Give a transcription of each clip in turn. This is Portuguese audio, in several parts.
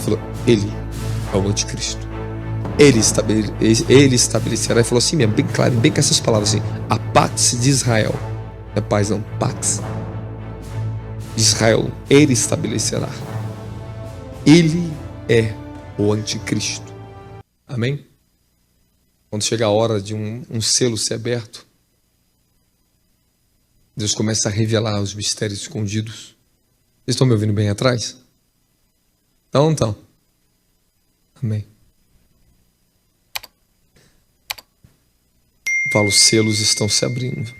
falou, ele é o anticristo. Ele estabelecerá, e falou assim mesmo, bem claro, bem com essas palavras assim, a pax de Israel. Não é paz não, pax de Israel, ele estabelecerá. Ele é o anticristo. Amém? Quando chega a hora de um selo ser aberto, Deus começa a revelar os mistérios escondidos. Vocês estão me ouvindo bem atrás? Então. Amém. Paulo, os selos estão se abrindo.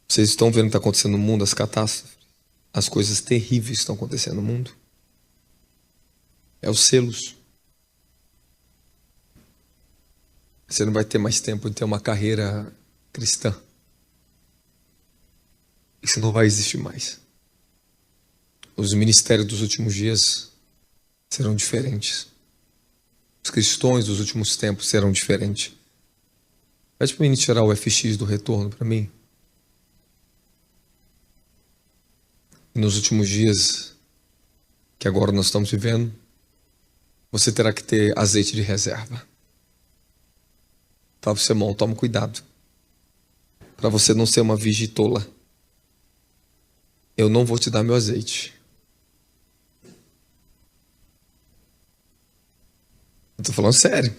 Vocês estão vendo o que está acontecendo no mundo, as catástrofes, as coisas terríveis que estão acontecendo no mundo? É os selos. Você não vai ter mais tempo de ter uma carreira cristã. Isso não vai existir mais. Os ministérios dos últimos dias serão diferentes. Os cristãos dos últimos tempos serão diferentes. Pede para mim tirar o FX do retorno para mim. E nos últimos dias, que agora nós estamos vivendo, você terá que ter azeite de reserva. Fala para o seu irmão, toma cuidado. Para você não ser uma virgem tola. Eu não vou te dar meu azeite. Eu estou falando sério.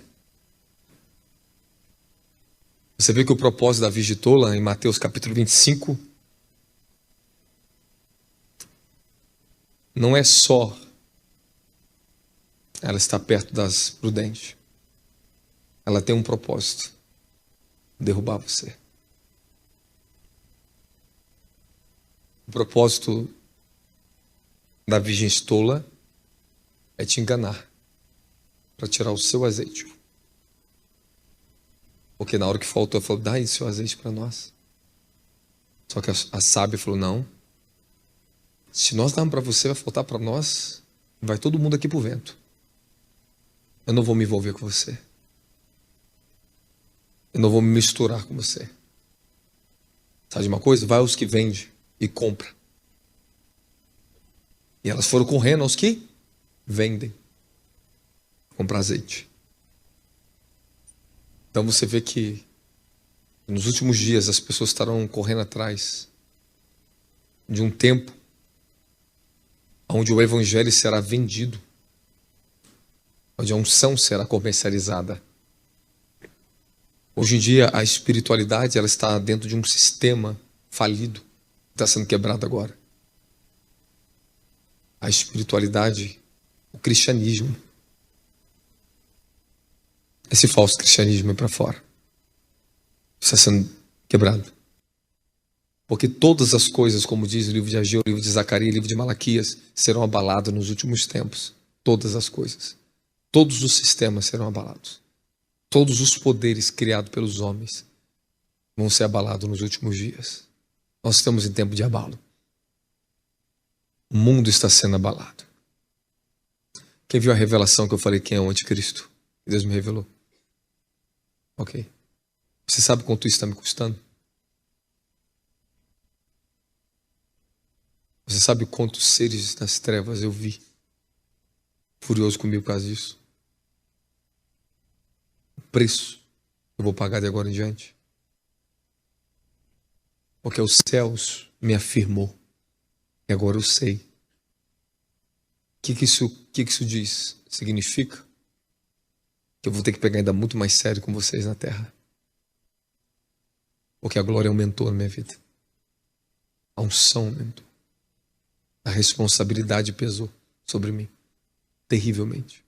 Você vê que o propósito da virgem tola, em Mateus capítulo 25, não é só ela estar perto das prudentes. Ela tem um propósito: derrubar você. O propósito da virgem tola é te enganar, para tirar o seu azeite. Porque na hora que faltou, ela falou, dá esse seu azeite para nós. Só que a sábia falou, não. Se nós darmos para você, vai faltar para nós. Vai todo mundo aqui pro vento. Eu não vou me envolver com você. Eu não vou me misturar com você. Sabe de uma coisa? Vai aos que vendem e compra. E elas foram correndo aos que vendem. Comprar azeite. Então você vê que nos últimos dias as pessoas estarão correndo atrás de um tempo onde o evangelho será vendido, onde a unção será comercializada. Hoje em dia a espiritualidade ela está dentro de um sistema falido, que está sendo quebrado agora. A espiritualidade, o cristianismo, esse falso cristianismo é para fora, está sendo quebrado. Porque todas as coisas, como diz o livro de Ageu, o livro de Zacarias, o livro de Malaquias, serão abaladas nos últimos tempos. Todas as coisas. Todos os sistemas serão abalados. Todos os poderes criados pelos homens vão ser abalados nos últimos dias. Nós estamos em tempo de abalo. O mundo está sendo abalado. Quem viu a revelação que eu falei quem é o anticristo? Deus me revelou. Ok. Você sabe quanto isso está me custando? Você sabe quantos seres das trevas eu vi furioso comigo por causa disso? O preço que eu vou pagar de agora em diante. Porque os céus me afirmou. E agora eu sei. O que isso diz? Significa que eu vou ter que pegar ainda muito mais sério com vocês na terra. Porque a glória aumentou na minha vida. A unção aumentou. A responsabilidade pesou sobre mim. Terrivelmente.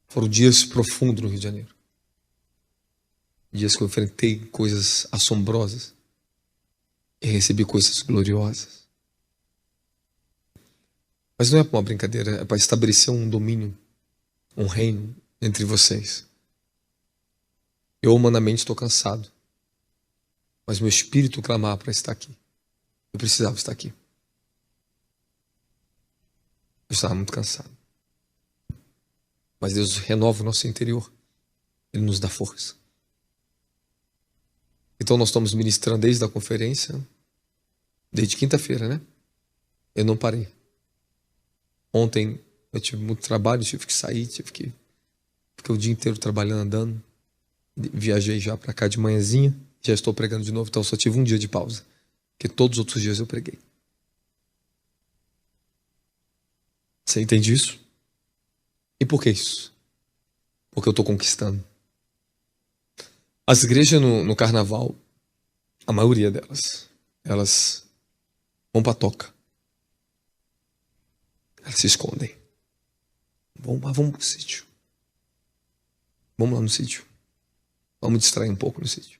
Foram dias profundos no Rio de Janeiro. Dias que eu enfrentei coisas assombrosas. E recebi coisas gloriosas. Mas não é para uma brincadeira, é para estabelecer um domínio, um reino entre vocês. Eu humanamente estou cansado. Mas meu espírito clamava para estar aqui. Eu precisava estar aqui. Eu estava muito cansado. Mas Deus renova o nosso interior. Ele nos dá força. Então nós estamos ministrando desde a conferência, desde quinta-feira, né? Eu não parei. Ontem eu tive muito trabalho, tive que sair, fiquei o dia inteiro trabalhando, andando. Viajei já para cá de manhãzinha, já estou pregando de novo, então só tive um dia de pausa, porque todos os outros dias eu preguei. Você entende isso? E por que isso? Porque eu estou conquistando. As igrejas no carnaval, a maioria delas, elas vão pra toca. Elas se escondem. Vamos pro sítio. Vamos lá no sítio. Vamos distrair um pouco no sítio.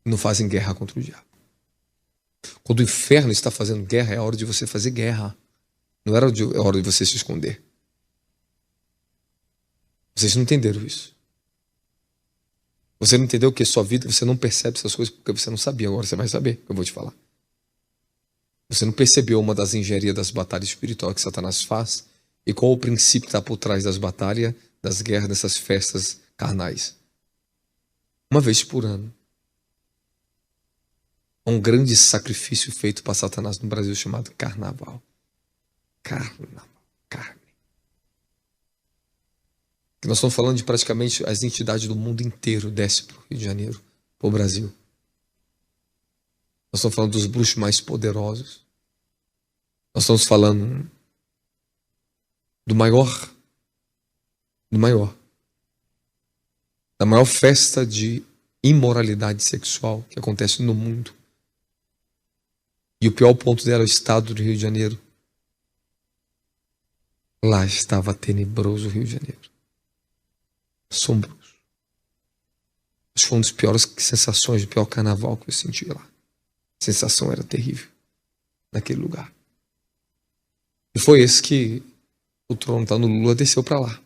Não fazem guerra contra o diabo. Quando o inferno está fazendo guerra, é a hora de você fazer guerra. Não era a hora de você se esconder. Vocês não entenderam isso. Você não entendeu que sua vida, você não percebe essas coisas porque você não sabia. Agora você vai saber, que eu vou te falar. Você não percebeu uma das engenharias das batalhas espirituais que Satanás faz? E qual o princípio que está por trás das batalhas, das guerras, dessas festas carnais? Uma vez por ano, há um grande sacrifício feito para Satanás no Brasil chamado carnaval. Carne. Que nós estamos falando de praticamente as entidades do mundo inteiro descem para o Rio de Janeiro, para o Brasil. Nós estamos falando dos bruxos mais poderosos. Nós estamos falando da maior festa de imoralidade sexual que acontece no mundo. E o pior ponto dela é o estado do Rio de Janeiro. Lá estava tenebroso o Rio de Janeiro. Assombroso. Acho que foi uma das piores sensações, do pior carnaval que eu senti lá. A sensação era terrível naquele lugar. E foi esse que o trono tá no Lula, desceu para lá.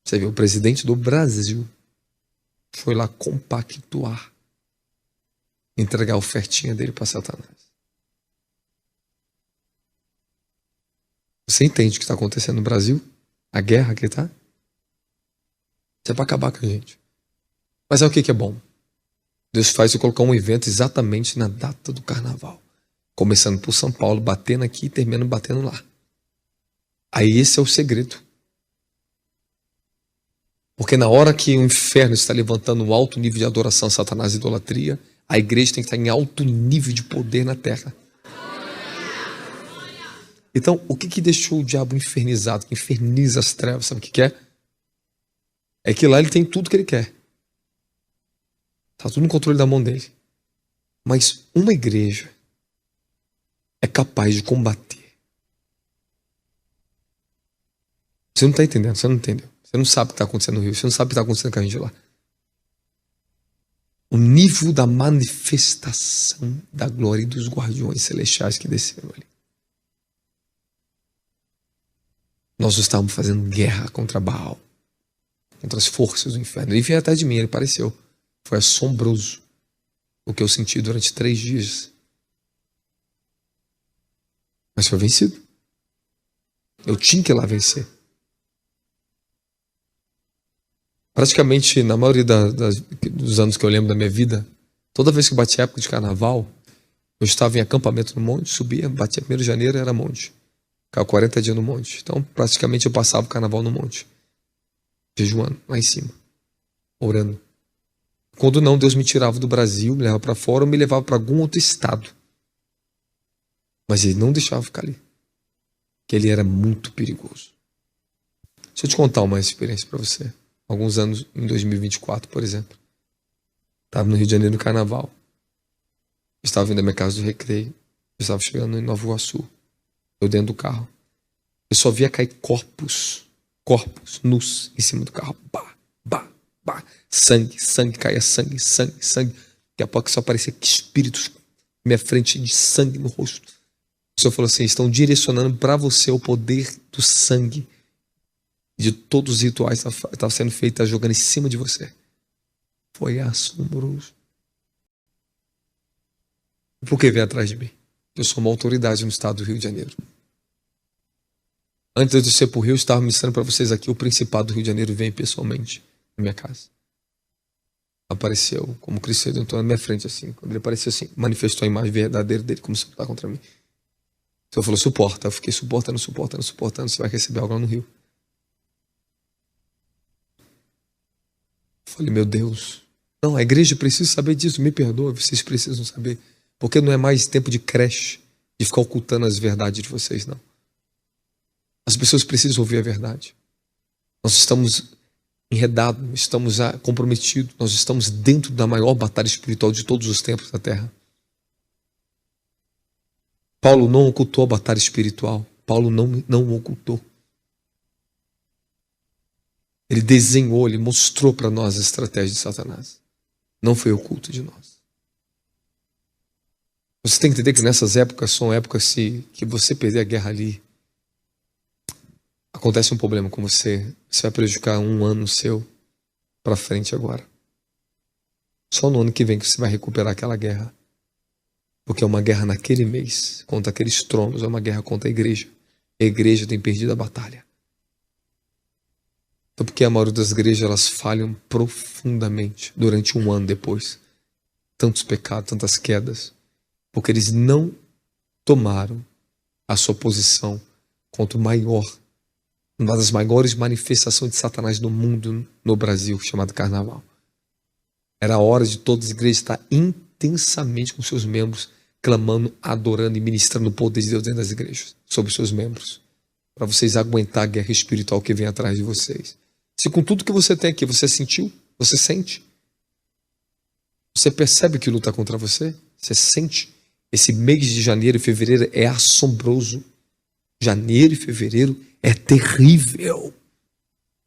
Você viu, o presidente do Brasil foi lá compactuar, entregar a ofertinha dele para Satanás. Você entende o que está acontecendo no Brasil? A guerra que está? Isso é para acabar com a gente. Mas é o que é bom? Deus faz eu colocar um evento exatamente na data do carnaval. Começando por São Paulo, batendo aqui e terminando batendo lá. Aí esse é o segredo. Porque na hora que o inferno está levantando um alto nível de adoração a Satanás e idolatria, a igreja tem que estar em alto nível de poder na terra. Então, o que deixou o diabo infernizado, que inferniza as trevas, sabe o que é? É que lá ele tem tudo que ele quer. Está tudo no controle da mão dele. Mas uma igreja é capaz de combater. Você não está entendendo, você não entendeu. Você não sabe o que está acontecendo no Rio, você não sabe o que está acontecendo com a gente lá. O nível da manifestação da glória e dos guardiões celestiais que desceram ali. Nós estávamos fazendo guerra contra Baal, contra as forças do inferno. Ele veio atrás de mim, ele apareceu. Foi assombroso o que eu senti durante 3 dias. Mas foi vencido. Eu tinha que ir lá vencer. Praticamente, na maioria dos anos que eu lembro da minha vida, toda vez que batia a época de carnaval, eu estava em acampamento no monte, subia, batia 1º de janeiro, era monte. Ficava 40 dias no monte. Então, praticamente, eu passava o carnaval no monte. Jejuando, lá em cima. Orando. Quando não, Deus me tirava do Brasil, me levava para fora ou me levava para algum outro estado. Mas ele não deixava ficar ali. Porque ele era muito perigoso. Deixa eu te contar uma experiência para você. Alguns anos, em 2024, por exemplo. Estava no Rio de Janeiro no carnaval. Eu estava vindo da minha casa do Recreio. Eu estava chegando em Nova Iguaçu. Eu dentro do carro. Eu só via cair corpos nus em cima do carro. Bah, bah, bah. Sangue, caia sangue. Daqui a pouco só aparecia espíritos na minha frente de sangue no rosto. O Senhor falou assim: estão direcionando para você o poder do sangue. De todos os rituais que estavam sendo feitos, tá jogando em cima de você. Foi assombroso. Por que veio atrás de mim? Eu sou uma autoridade no estado do Rio de Janeiro. Antes de eu descer para o Rio, eu estava mostrando para vocês aqui, o Principado do Rio de Janeiro veio pessoalmente na minha casa. Apareceu como Cristo Redentor na minha frente, assim. Quando ele apareceu assim, manifestou a imagem verdadeira dele como se lutar contra mim. O Senhor falou, suporta. Eu fiquei suportando. Você vai receber algo lá no rio. Eu falei, meu Deus. Não, a igreja precisa saber disso. Me perdoa, vocês precisam saber. Porque não é mais tempo de creche, de ficar ocultando as verdades de vocês, não. As pessoas precisam ouvir a verdade. Nós estamos enredados, estamos comprometidos, nós estamos dentro da maior batalha espiritual de todos os tempos da Terra. Paulo não ocultou a batalha espiritual. Paulo não ocultou. Ele desenhou, ele mostrou para nós a estratégia de Satanás. Não foi oculto de nós. Você tem que entender que nessas épocas são épocas que você perder a guerra ali, acontece um problema com você. Você vai prejudicar um ano seu para frente agora. Só no ano que vem que você vai recuperar aquela guerra. Porque é uma guerra naquele mês, contra aqueles tronos, é uma guerra contra a igreja. A igreja tem perdido a batalha. Então, porque a maioria das igrejas, elas falham profundamente durante um ano depois. Tantos pecados, tantas quedas. Porque eles não tomaram a sua posição contra o maior, uma das maiores manifestações de Satanás no mundo, no Brasil, chamado Carnaval. Era a hora de todas as igrejas estar intensamente com seus membros, clamando, adorando e ministrando o poder de Deus dentro das igrejas, sobre os seus membros, para vocês aguentar a guerra espiritual que vem atrás de vocês. Se com tudo que você tem aqui, você sentiu, você sente, você percebe que luta contra você, você sente. Esse mês de janeiro e fevereiro é assombroso. Janeiro e fevereiro é terrível.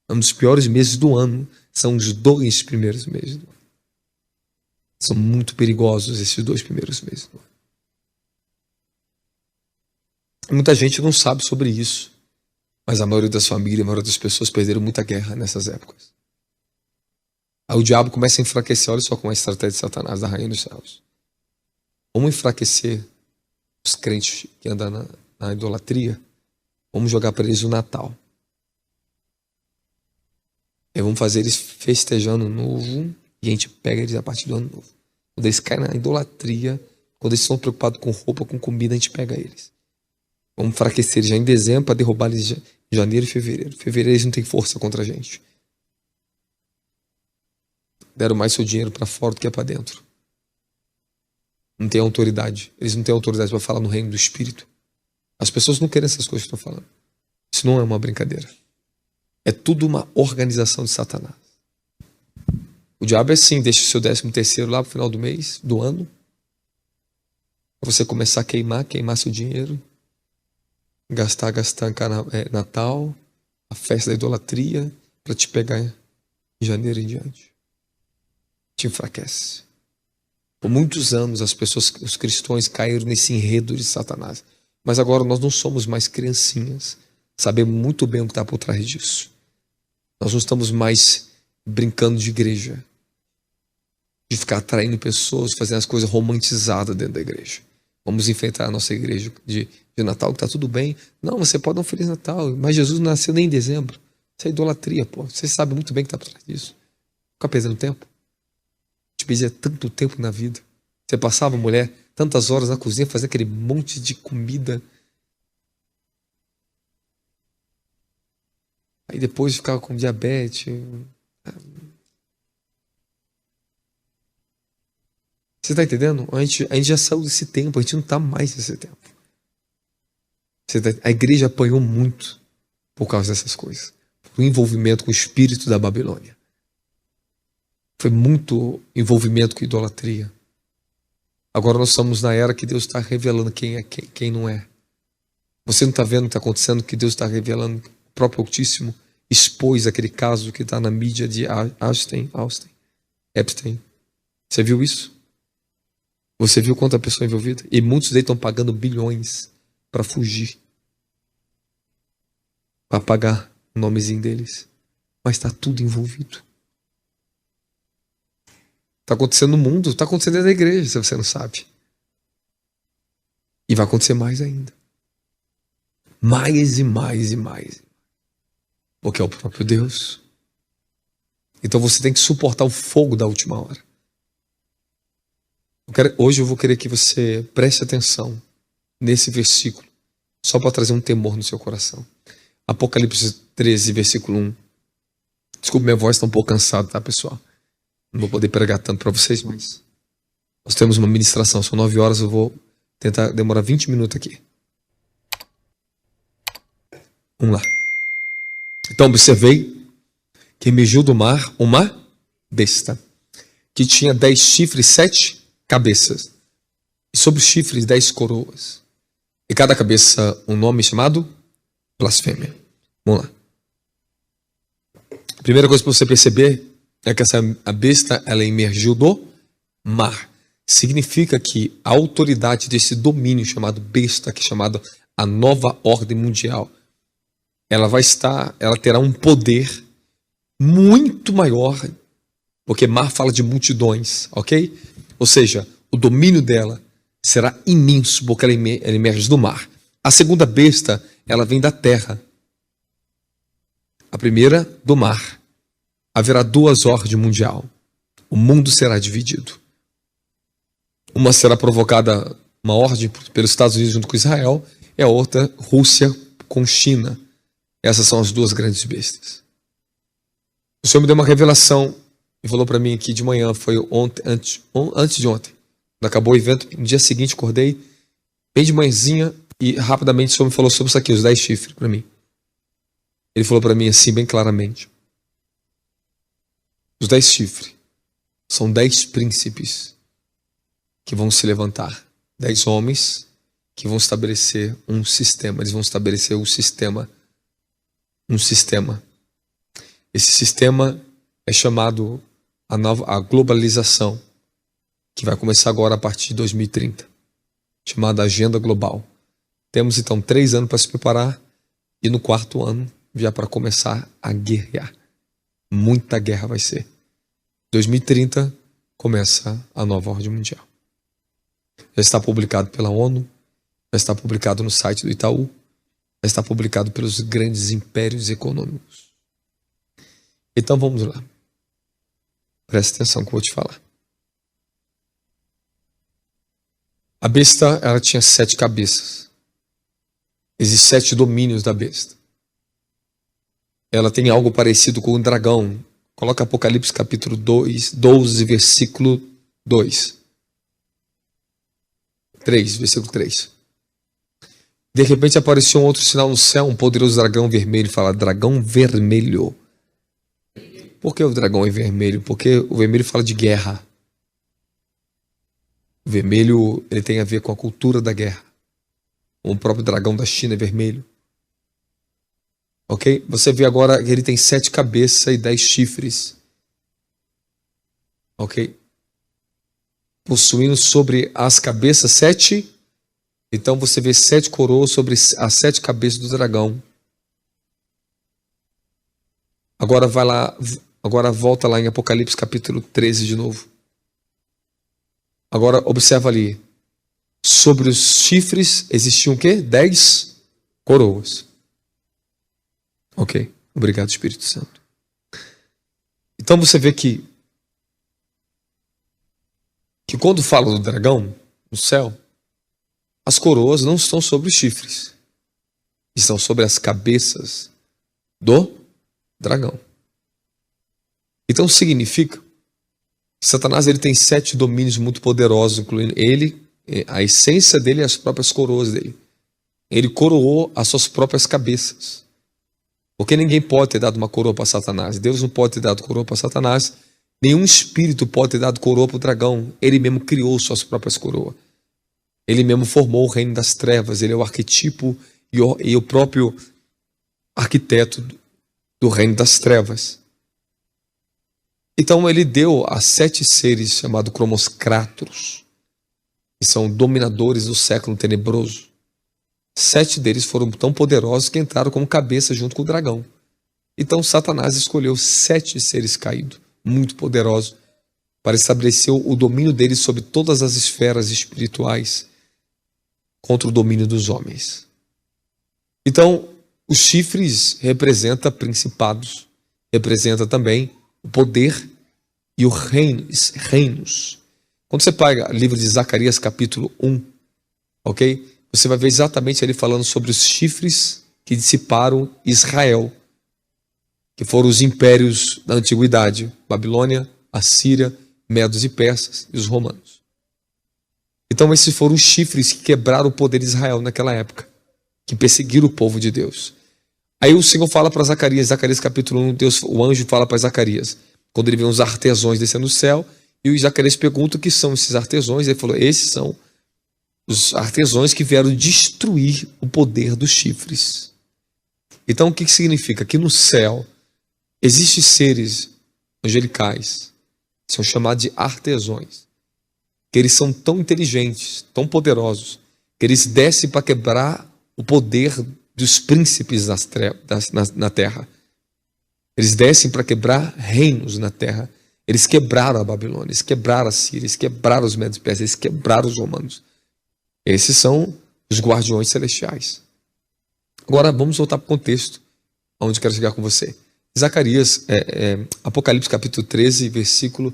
Um dos piores meses do ano são os 2 primeiros meses do ano. São muito perigosos esses 2 primeiros meses do ano. Muita gente não sabe sobre isso, mas a maioria das famílias, a maioria das pessoas perderam muita guerra nessas épocas. Aí o diabo começa a enfraquecer, olha só como é a estratégia de Satanás, da rainha dos céus. Vamos enfraquecer os crentes que andam na idolatria. Vamos jogar para eles o Natal. E vamos fazer eles festejando o novo. E a gente pega eles a partir do ano novo. Quando eles caem na idolatria, quando eles estão preocupados com roupa, com comida, a gente pega eles. Vamos enfraquecer eles já em dezembro para derrubar eles em janeiro e fevereiro. Fevereiro eles não têm força contra a gente. Deram mais seu dinheiro para fora do que para dentro. Não tem autoridade. Eles não têm autoridade para falar no reino do Espírito. As pessoas não querem essas coisas que estão falando. Isso não é uma brincadeira. É tudo uma organização de Satanás. O diabo é assim, deixa o seu 13º lá pro final do mês, do ano. Pra você começar a queimar seu dinheiro. Gastar Natal, a festa da idolatria, para te pegar em janeiro em diante. Te enfraquece. Por muitos anos as pessoas, os cristãos caíram nesse enredo de Satanás. Mas agora nós não somos mais criancinhas. Sabemos muito bem o que está por trás disso. Nós não estamos mais brincando de igreja. De ficar atraindo pessoas, fazendo as coisas romantizadas dentro da igreja. Vamos enfrentar a nossa igreja de Natal, que está tudo bem. Não, você pode dar um Feliz Natal. Mas Jesus não nasceu nem em dezembro. Isso é idolatria, pô. Você sabe muito bem o que está por trás disso. Fica perdendo tempo. Te perdia tanto tempo na vida. Você passava, mulher, tantas horas na cozinha fazendo aquele monte de comida. Aí depois ficava com diabetes. Você está entendendo? A gente já saiu desse tempo, a gente não está mais nesse tempo. A igreja apanhou muito por causa dessas coisas. Por envolvimento com o espírito da Babilônia. Foi muito envolvimento com idolatria. Agora nós estamos na era que Deus está revelando quem é quem não é. Você não está vendo o que está acontecendo, que Deus está revelando? O próprio Altíssimo expôs aquele caso que está na mídia de Epstein. Você viu isso? Você viu quanta pessoa envolvida? E muitos deles estão pagando bilhões para fugir. Para apagar o nomezinho deles. Mas está tudo envolvido. Está acontecendo no mundo, está acontecendo dentro da igreja, se você não sabe. E vai acontecer mais ainda. Mais e mais e mais. Porque é o próprio Deus. Então você tem que suportar o fogo da última hora. Hoje eu vou querer que você preste atenção nesse versículo só para trazer um temor no seu coração. Apocalipse 13, versículo 1. Desculpa, minha voz está um pouco cansada, tá, pessoal? Não vou poder pregar tanto para vocês, mas nós temos uma ministração, são 9 horas, eu vou tentar demorar 20 minutos aqui. Vamos lá. Então observei que emergiu do mar uma besta, que tinha 10 chifres, 7 cabeças, e sobre os chifres 10 coroas, e cada cabeça um nome chamado blasfêmia. Vamos lá. A primeira coisa para você perceber é que a besta, ela emergiu do mar. Significa que a autoridade desse domínio chamado besta, que é chamado a nova ordem mundial, ela terá um poder muito maior, porque mar fala de multidões, ok? Ou seja, o domínio dela será imenso, porque ela emerge do mar. A segunda besta, ela vem da terra. A primeira, do mar. Haverá 2 ordens mundial. O mundo será dividido. Uma será provocada, uma ordem pelos Estados Unidos junto com Israel, e a outra, Rússia com China. Essas são as 2 grandes bestas. O Senhor me deu uma revelação e falou para mim aqui de manhã, foi antes de ontem. Quando acabou o evento, no dia seguinte acordei, bem de manhãzinha, e rapidamente o Senhor me falou sobre isso aqui, os 10 chifres para mim. Ele falou para mim assim, bem claramente. Os 10 chifres são 10 príncipes que vão se levantar. 10 homens que vão estabelecer um sistema. Eles vão estabelecer um sistema. Esse sistema é chamado a globalização, que vai começar agora a partir de 2030, chamada Agenda Global. Temos então 3 anos para se preparar e no 4º ano já para começar a guerrear. Muita guerra vai ser. 2030 começa a nova ordem mundial. Já está publicado pela ONU, já está publicado no site do Itaú, já está publicado pelos grandes impérios econômicos. Então vamos lá. Preste atenção que eu vou te falar. A besta, ela tinha 7 cabeças. Existem 7 domínios da besta. Ela tem algo parecido com o dragão. Coloca Apocalipse capítulo 12, versículo 2. 3, versículo 3. De repente apareceu um outro sinal no céu, um poderoso dragão vermelho. Fala, dragão vermelho. Por que o dragão é vermelho? Porque o vermelho fala de guerra. O vermelho, ele tem a ver com a cultura da guerra. O próprio dragão da China é vermelho. Ok? Você vê agora que ele tem 7 cabeças e 10 chifres. Ok? Possuindo sobre as cabeças 7. Então você vê 7 coroas sobre as 7 cabeças do dragão. Agora vai lá, agora volta lá em Apocalipse capítulo 13 de novo. Agora observa ali. Sobre os chifres existiam o quê? 10 coroas. Ok, obrigado Espírito Santo. Então você vê que quando fala do dragão no céu, as coroas não estão sobre os chifres, estão sobre as cabeças do dragão. Então significa que Satanás ele tem 7 domínios muito poderosos, incluindo ele, a essência dele e as próprias coroas dele. Ele coroou as suas próprias cabeças. Porque ninguém pode ter dado uma coroa para Satanás. Deus não pode ter dado coroa para Satanás. Nenhum espírito pode ter dado coroa para o dragão. Ele mesmo criou suas próprias coroas. Ele mesmo formou o reino das trevas. Ele é o arquetipo e o próprio arquiteto do reino das trevas. Então ele deu a 7 seres chamados cromoscrátoros, que são dominadores do século tenebroso. 7 deles foram tão poderosos que entraram como cabeça junto com o dragão. Então Satanás escolheu 7 seres caídos, muito poderosos, para estabelecer o domínio deles sobre todas as esferas espirituais contra o domínio dos homens. Então, os chifres representam principados, representa também o poder e os reinos. Quando você pega o livro de Zacarias capítulo 1, ok? você vai ver exatamente ele falando sobre os chifres que dissiparam Israel, que foram os impérios da antiguidade, Babilônia, Assíria, Medos e Persas e os romanos. Então esses foram os chifres que quebraram o poder de Israel naquela época, que perseguiram o povo de Deus. Aí o Senhor fala para Zacarias, Zacarias capítulo 1, o anjo fala para Zacarias, quando ele vê uns artesãos descendo do céu, e o Zacarias pergunta o que são esses artesãos, ele falou, esses são os artesãos que vieram destruir o poder dos chifres. Então o que significa? Que no céu existem seres angelicais, são chamados de artesãos, que eles são tão inteligentes, tão poderosos, que eles descem para quebrar o poder dos príncipes na terra. Eles descem para quebrar reinos na terra. Eles quebraram a Babilônia, eles quebraram a Síria, eles quebraram os Medos e Persas, eles quebraram os romanos. Esses são os guardiões celestiais. Agora vamos voltar para o contexto, onde eu quero chegar com você. Zacarias, Apocalipse capítulo 13, versículo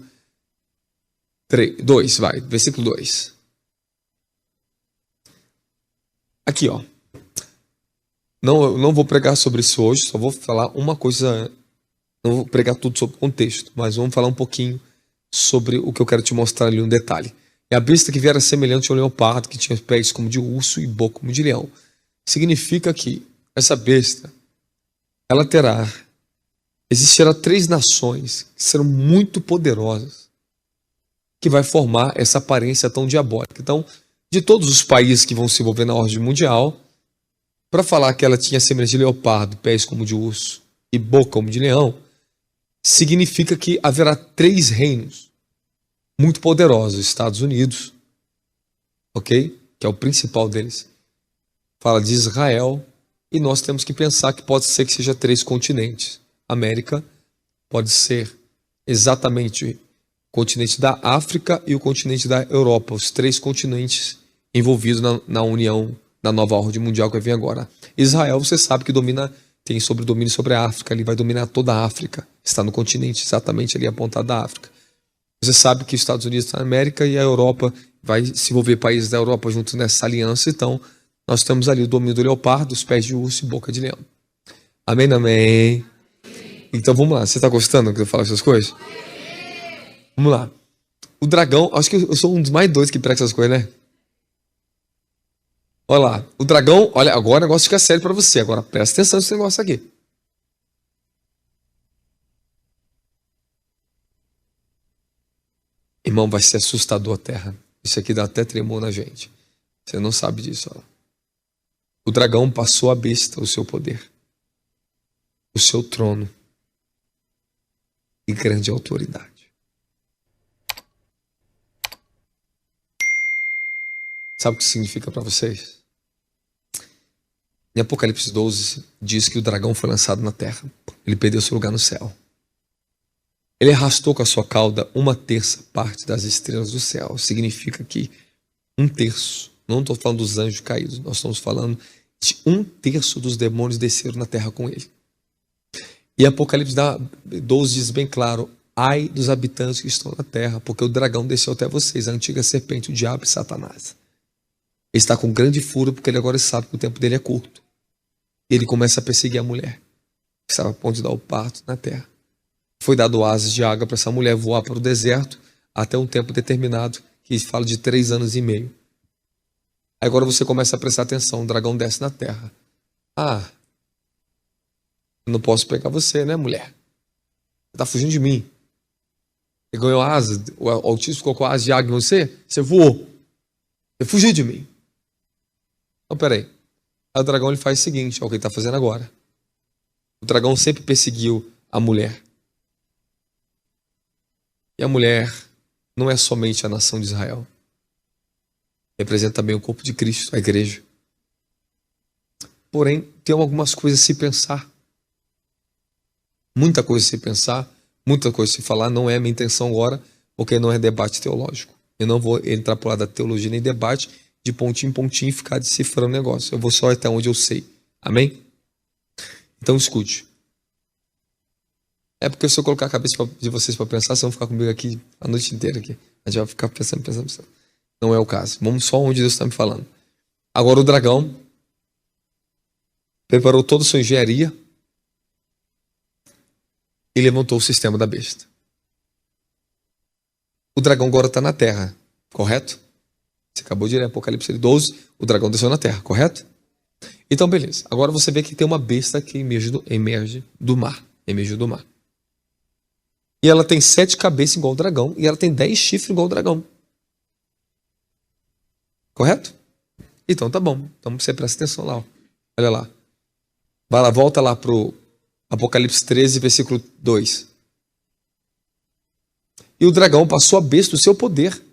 2, versículo 2. Aqui, ó. Eu não vou pregar sobre isso hoje, só vou falar uma coisa, não vou pregar tudo sobre o contexto, mas vamos falar um pouquinho sobre o que eu quero te mostrar ali, um detalhe. É a besta que viera semelhante ao leopardo, que tinha pés como de urso e boca como de leão. Significa que essa besta, ela existirá 3 nações que serão muito poderosas, que vai formar essa aparência tão diabólica. Então, de todos os países que vão se envolver na ordem mundial, para falar que ela tinha semelhança de leopardo, pés como de urso e boca como de leão, significa que haverá 3 reinos muito poderosos. Estados Unidos, ok? Que é o principal deles. Fala de Israel, e nós temos que pensar que pode ser que seja 3 continentes. América pode ser exatamente o continente da África e o continente da Europa, os 3 continentes envolvidos na união, na nova ordem mundial que vai vir agora. Israel, você sabe que tem domínio sobre a África, ele vai dominar toda a África, está no continente exatamente ali apontado da África. Você sabe que os Estados Unidos está na América e a Europa vai se envolver países da Europa juntos nessa aliança, então nós temos ali o domínio do leopardo, os pés de urso e boca de leão. Amém, amém. Então vamos lá, você está gostando que eu falo essas coisas? Vamos lá. O dragão, acho que eu sou um dos mais doidos que prega essas coisas, né? Olha lá, o dragão, olha, agora o negócio fica sério para você, agora presta atenção nesse negócio aqui. Irmão, vai ser assustador a terra. Isso aqui dá até tremor na gente. Você não sabe disso, ó. O dragão passou a besta o seu poder, o seu trono e grande autoridade. Sabe o que significa para vocês? Em Apocalipse 12 diz que o dragão foi lançado na terra. Ele perdeu seu lugar no céu. Ele arrastou com a sua cauda 1/3 parte das estrelas do céu. Significa que 1/3, não estou falando dos anjos caídos, nós estamos falando de 1/3 dos demônios desceram na terra com ele. E Apocalipse 12 diz bem claro, ai dos habitantes que estão na terra, porque o dragão desceu até vocês, a antiga serpente, o diabo e Satanás. Ele está com grande fúria porque ele agora sabe que o tempo dele é curto. E ele começa a perseguir a mulher, que estava a ponto de dar o parto na terra. Foi dado asas de água para essa mulher voar para o deserto até um tempo determinado, que fala de 3 anos e meio. Aí agora você começa a prestar atenção, o dragão desce na terra. Ah, eu não posso pegar você, né, mulher? Você está fugindo de mim. Você ganhou asas, o Altíssimo colocou asas de água em você, você voou. Você fugiu de mim. Não, peraí. Aí o dragão ele faz o seguinte, é o que ele está fazendo agora. O dragão sempre perseguiu a mulher. E a mulher não é somente a nação de Israel. Representa também o corpo de Cristo, a igreja. Porém, tem algumas coisas a se pensar. Muita coisa a se pensar, muita coisa a se falar. Não é a minha intenção agora, porque não é debate teológico. Eu não vou entrar por lá da teologia nem debate, de pontinho em pontinho e ficar decifrando o negócio. Eu vou só até onde eu sei. Amém? Então escute. É porque se eu colocar a cabeça de vocês para pensar, vocês vão ficar comigo aqui a noite inteira. Aqui. A gente vai ficar pensando. Não é o caso. Vamos só onde Deus está me falando. Agora o dragão preparou toda a sua engenharia e levantou o sistema da besta. O dragão agora está na terra, correto? Você acabou de ler Apocalipse 12, o dragão desceu na terra, correto? Então, beleza. Agora você vê que tem uma besta que emerge do mar. Emergiu do mar. E ela tem 7 cabeças igual ao dragão e ela tem 10 chifres igual ao dragão. Correto? Então tá bom. Então você presta atenção lá. Ó. Olha lá. Vai lá, volta lá pro Apocalipse 13, versículo 2. E o dragão passou a besta o seu poder,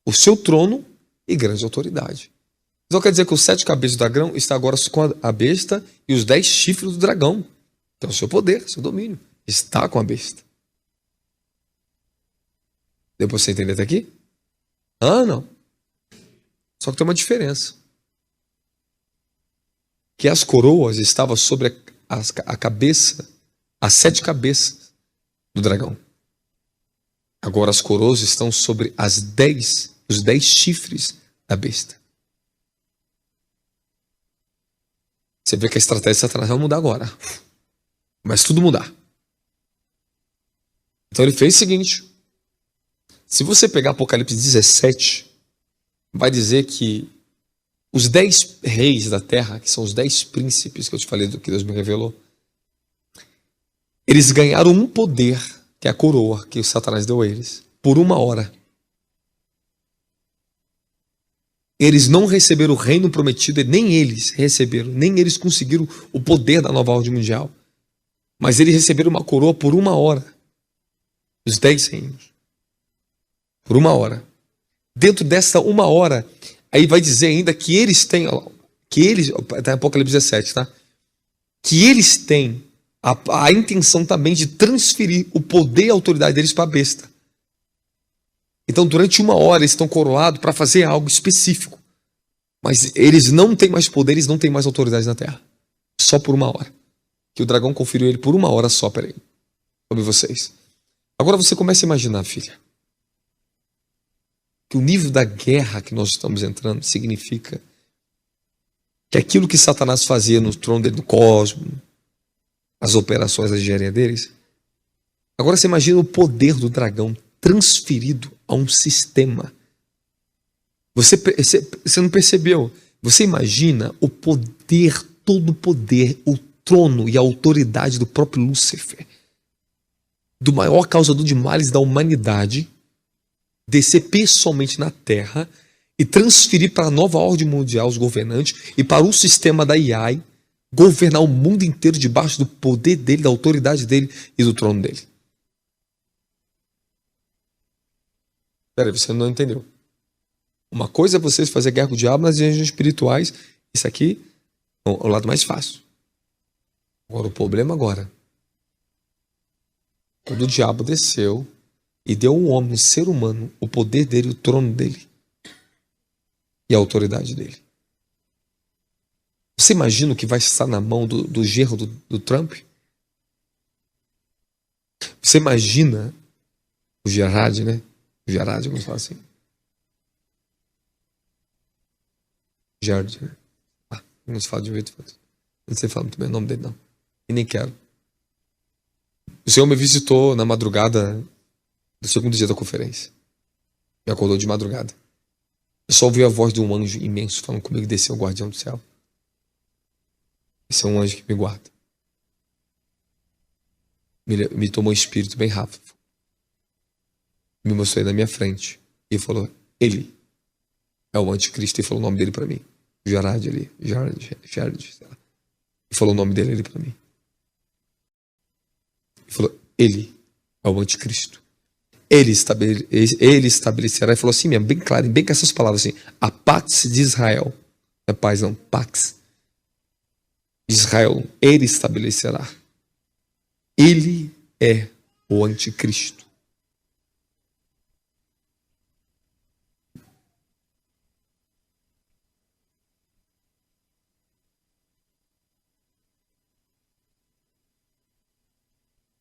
o seu trono e grande autoridade. Então quer dizer que os 7 cabeças do dragão estão agora com a besta e os 10 chifres do dragão. Então o seu poder, seu domínio está com a besta. Deu para você entender até aqui? Ah, não. Só que tem uma diferença. Que as coroas estavam sobre a cabeça, as 7 cabeças do dragão. Agora as coroas estão sobre os 10 chifres da besta. Você vê que a estratégia de Satanás vai mudar agora. Mas tudo mudar. Então ele fez o seguinte. Se você pegar Apocalipse 17, vai dizer que os 10 reis da terra, que são os 10 príncipes que eu te falei do que Deus me revelou, eles ganharam um poder, que é a coroa que o Satanás deu a eles, por 1 hora. Eles não receberam o reino prometido, e nem eles receberam, nem eles conseguiram o poder da nova ordem mundial. Mas eles receberam uma coroa por 1 hora. Os 10 reinos. Por 1 hora. Dentro dessa 1 hora, aí vai dizer ainda que eles têm, tá em Apocalipse 17, tá? Que eles têm a intenção também de transferir o poder e a autoridade deles para a besta. Então, durante 1 hora, eles estão coroados para fazer algo específico. Mas eles não têm mais poder, eles não têm mais autoridade na terra. Só por 1 hora. Que o dragão conferiu ele por 1 hora só, peraí. Sobre vocês. Agora você começa a imaginar, filha. Que o nível da guerra que nós estamos entrando significa que aquilo que Satanás fazia no trono dele do cosmos, as operações da engenharia deles, agora você imagina o poder do dragão transferido a um sistema. Você não percebeu? Você imagina o poder, todo o poder, o trono e a autoridade do próprio Lúcifer, do maior causador de males da humanidade, descer pessoalmente na Terra e transferir para a nova ordem mundial os governantes e para o sistema da AI governar o mundo inteiro debaixo do poder dele, da autoridade dele e do trono dele. Peraí, você não entendeu. Uma coisa é vocês fazer guerra com o diabo nas regiões espirituais. Isso aqui é o lado mais fácil. Agora, o problema agora. Quando o diabo desceu e deu ao homem, um ser humano, o poder dele, o trono dele e a autoridade dele. Você imagina o que vai estar na mão do genro do Trump? Você imagina o Gerard, né? O Gerard, vamos falar assim. Gerard, né? Não se fala de um jeito. Não sei falar muito bem o nome dele, não. E nem quero. O Senhor me visitou na madrugada do 2º dia da conferência. Me acordou de madrugada. Eu só ouvi a voz de um anjo imenso falando comigo, desceu o guardião do céu. Esse é um anjo que me guarda. Me tomou um espírito bem rápido. Me mostrou ele na minha frente. E falou, ele é o anticristo. E falou o nome dele para mim. Gerard ali. Gerard, sei lá. E falou o nome dele ali para mim. E falou, ele é o anticristo. Ele estabelecerá, e falou assim mesmo, bem claro, bem com essas palavras assim, a Pax de Israel. Não é paz não, Pax. Israel, ele estabelecerá. Ele é o anticristo.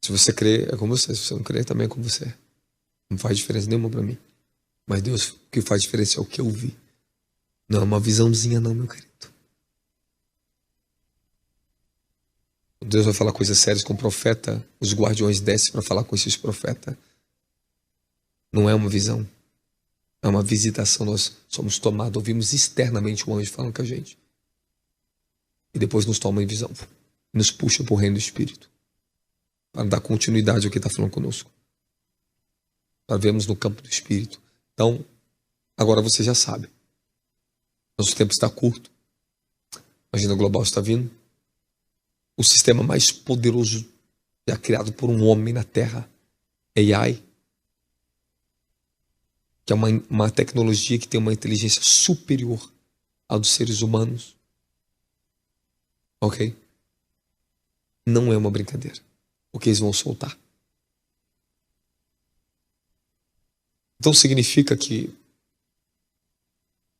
Se você crê, é com você. Se você não crê, também é com você. Não faz diferença nenhuma para mim. Mas Deus, o que faz diferença é o que eu vi. Não é uma visãozinha não, meu querido. Deus vai falar coisas sérias com o profeta, os guardiões descem para falar com esses profetas. Não é uma visão, é uma visitação. Nós somos tomados, ouvimos externamente o anjo falando com a gente. E depois nos toma em visão, nos puxa para o reino do Espírito, para dar continuidade ao que está falando conosco, para vermos no campo do Espírito. Então, agora você já sabe. Nosso tempo está curto. A agenda global está vindo. O sistema mais poderoso já criado por um homem na Terra, AI, que é uma tecnologia que tem uma inteligência superior à dos seres humanos. Ok? Não é uma brincadeira o que eles vão soltar. Então significa que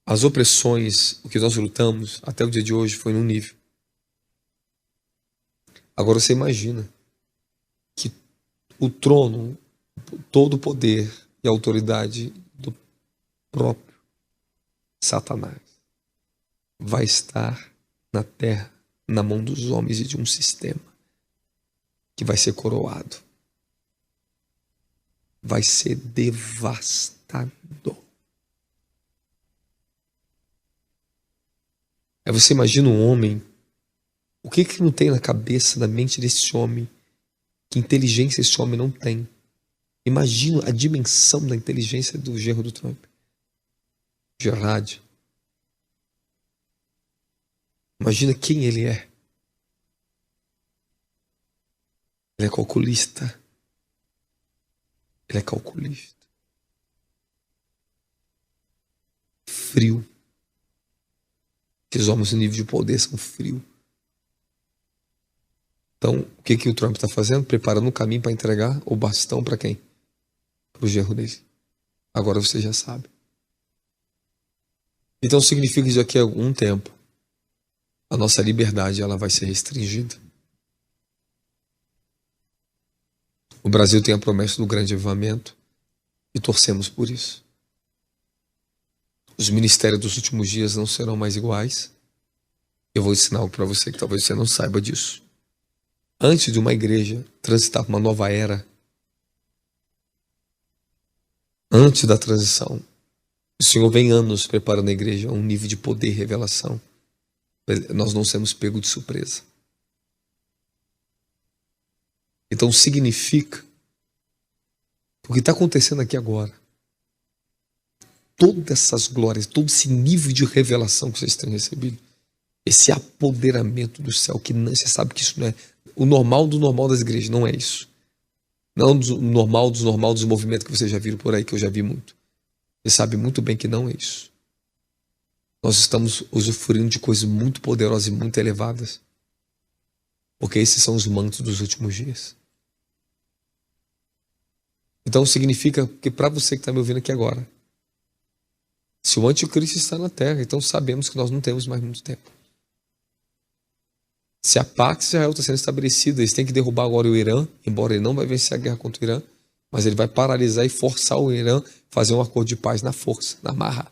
as opressões, o que nós lutamos até o dia de hoje foi num nível. Agora você imagina que o trono, todo o poder e autoridade do próprio Satanás vai estar na terra, na mão dos homens e de um sistema que vai ser coroado. Vai ser devastador. Aí você imagina um homem, o que não tem na cabeça, na mente desse homem, que inteligência esse homem não tem. Imagina a dimensão da inteligência do genro do Trump, Gerard. Imagina quem ele é. Ele é calculista. Ele é calculista. Frio. Esses homens no nível de poder são frios. Então, o que o Trump está fazendo? Preparando o caminho para entregar o bastão para quem? Para o genro dele. Agora você já sabe. Então significa que daqui a algum tempo a nossa liberdade ela vai ser restringida. O Brasil tem a promessa do grande avivamento e torcemos por isso. Os ministérios dos últimos dias não serão mais iguais. Eu vou ensinar algo para você que talvez você não saiba disso. Antes de uma igreja transitar para uma nova era, antes da transição, o Senhor vem anos preparando a igreja a um nível de poder e revelação. Nós não sermos pegos de surpresa. Então significa o que está acontecendo aqui agora. Todas essas glórias, todo esse nível de revelação que vocês têm recebido, esse apoderamento do céu, que não, você sabe que isso não é o normal do normal das igrejas, não é isso. Não o normal dos movimentos que vocês já viram por aí, que eu já vi muito. Você sabe muito bem que não é isso. Nós estamos usufruindo de coisas muito poderosas e muito elevadas. Porque esses são os mantos dos últimos dias. Então significa que para você que está me ouvindo aqui agora, se o anticristo está na terra, então sabemos que nós não temos mais muito tempo. Se a Pax Israel está sendo estabelecida, eles têm que derrubar agora o Irã, embora ele não vai vencer a guerra contra o Irã, mas ele vai paralisar e forçar o Irã a fazer um acordo de paz na força, na marra.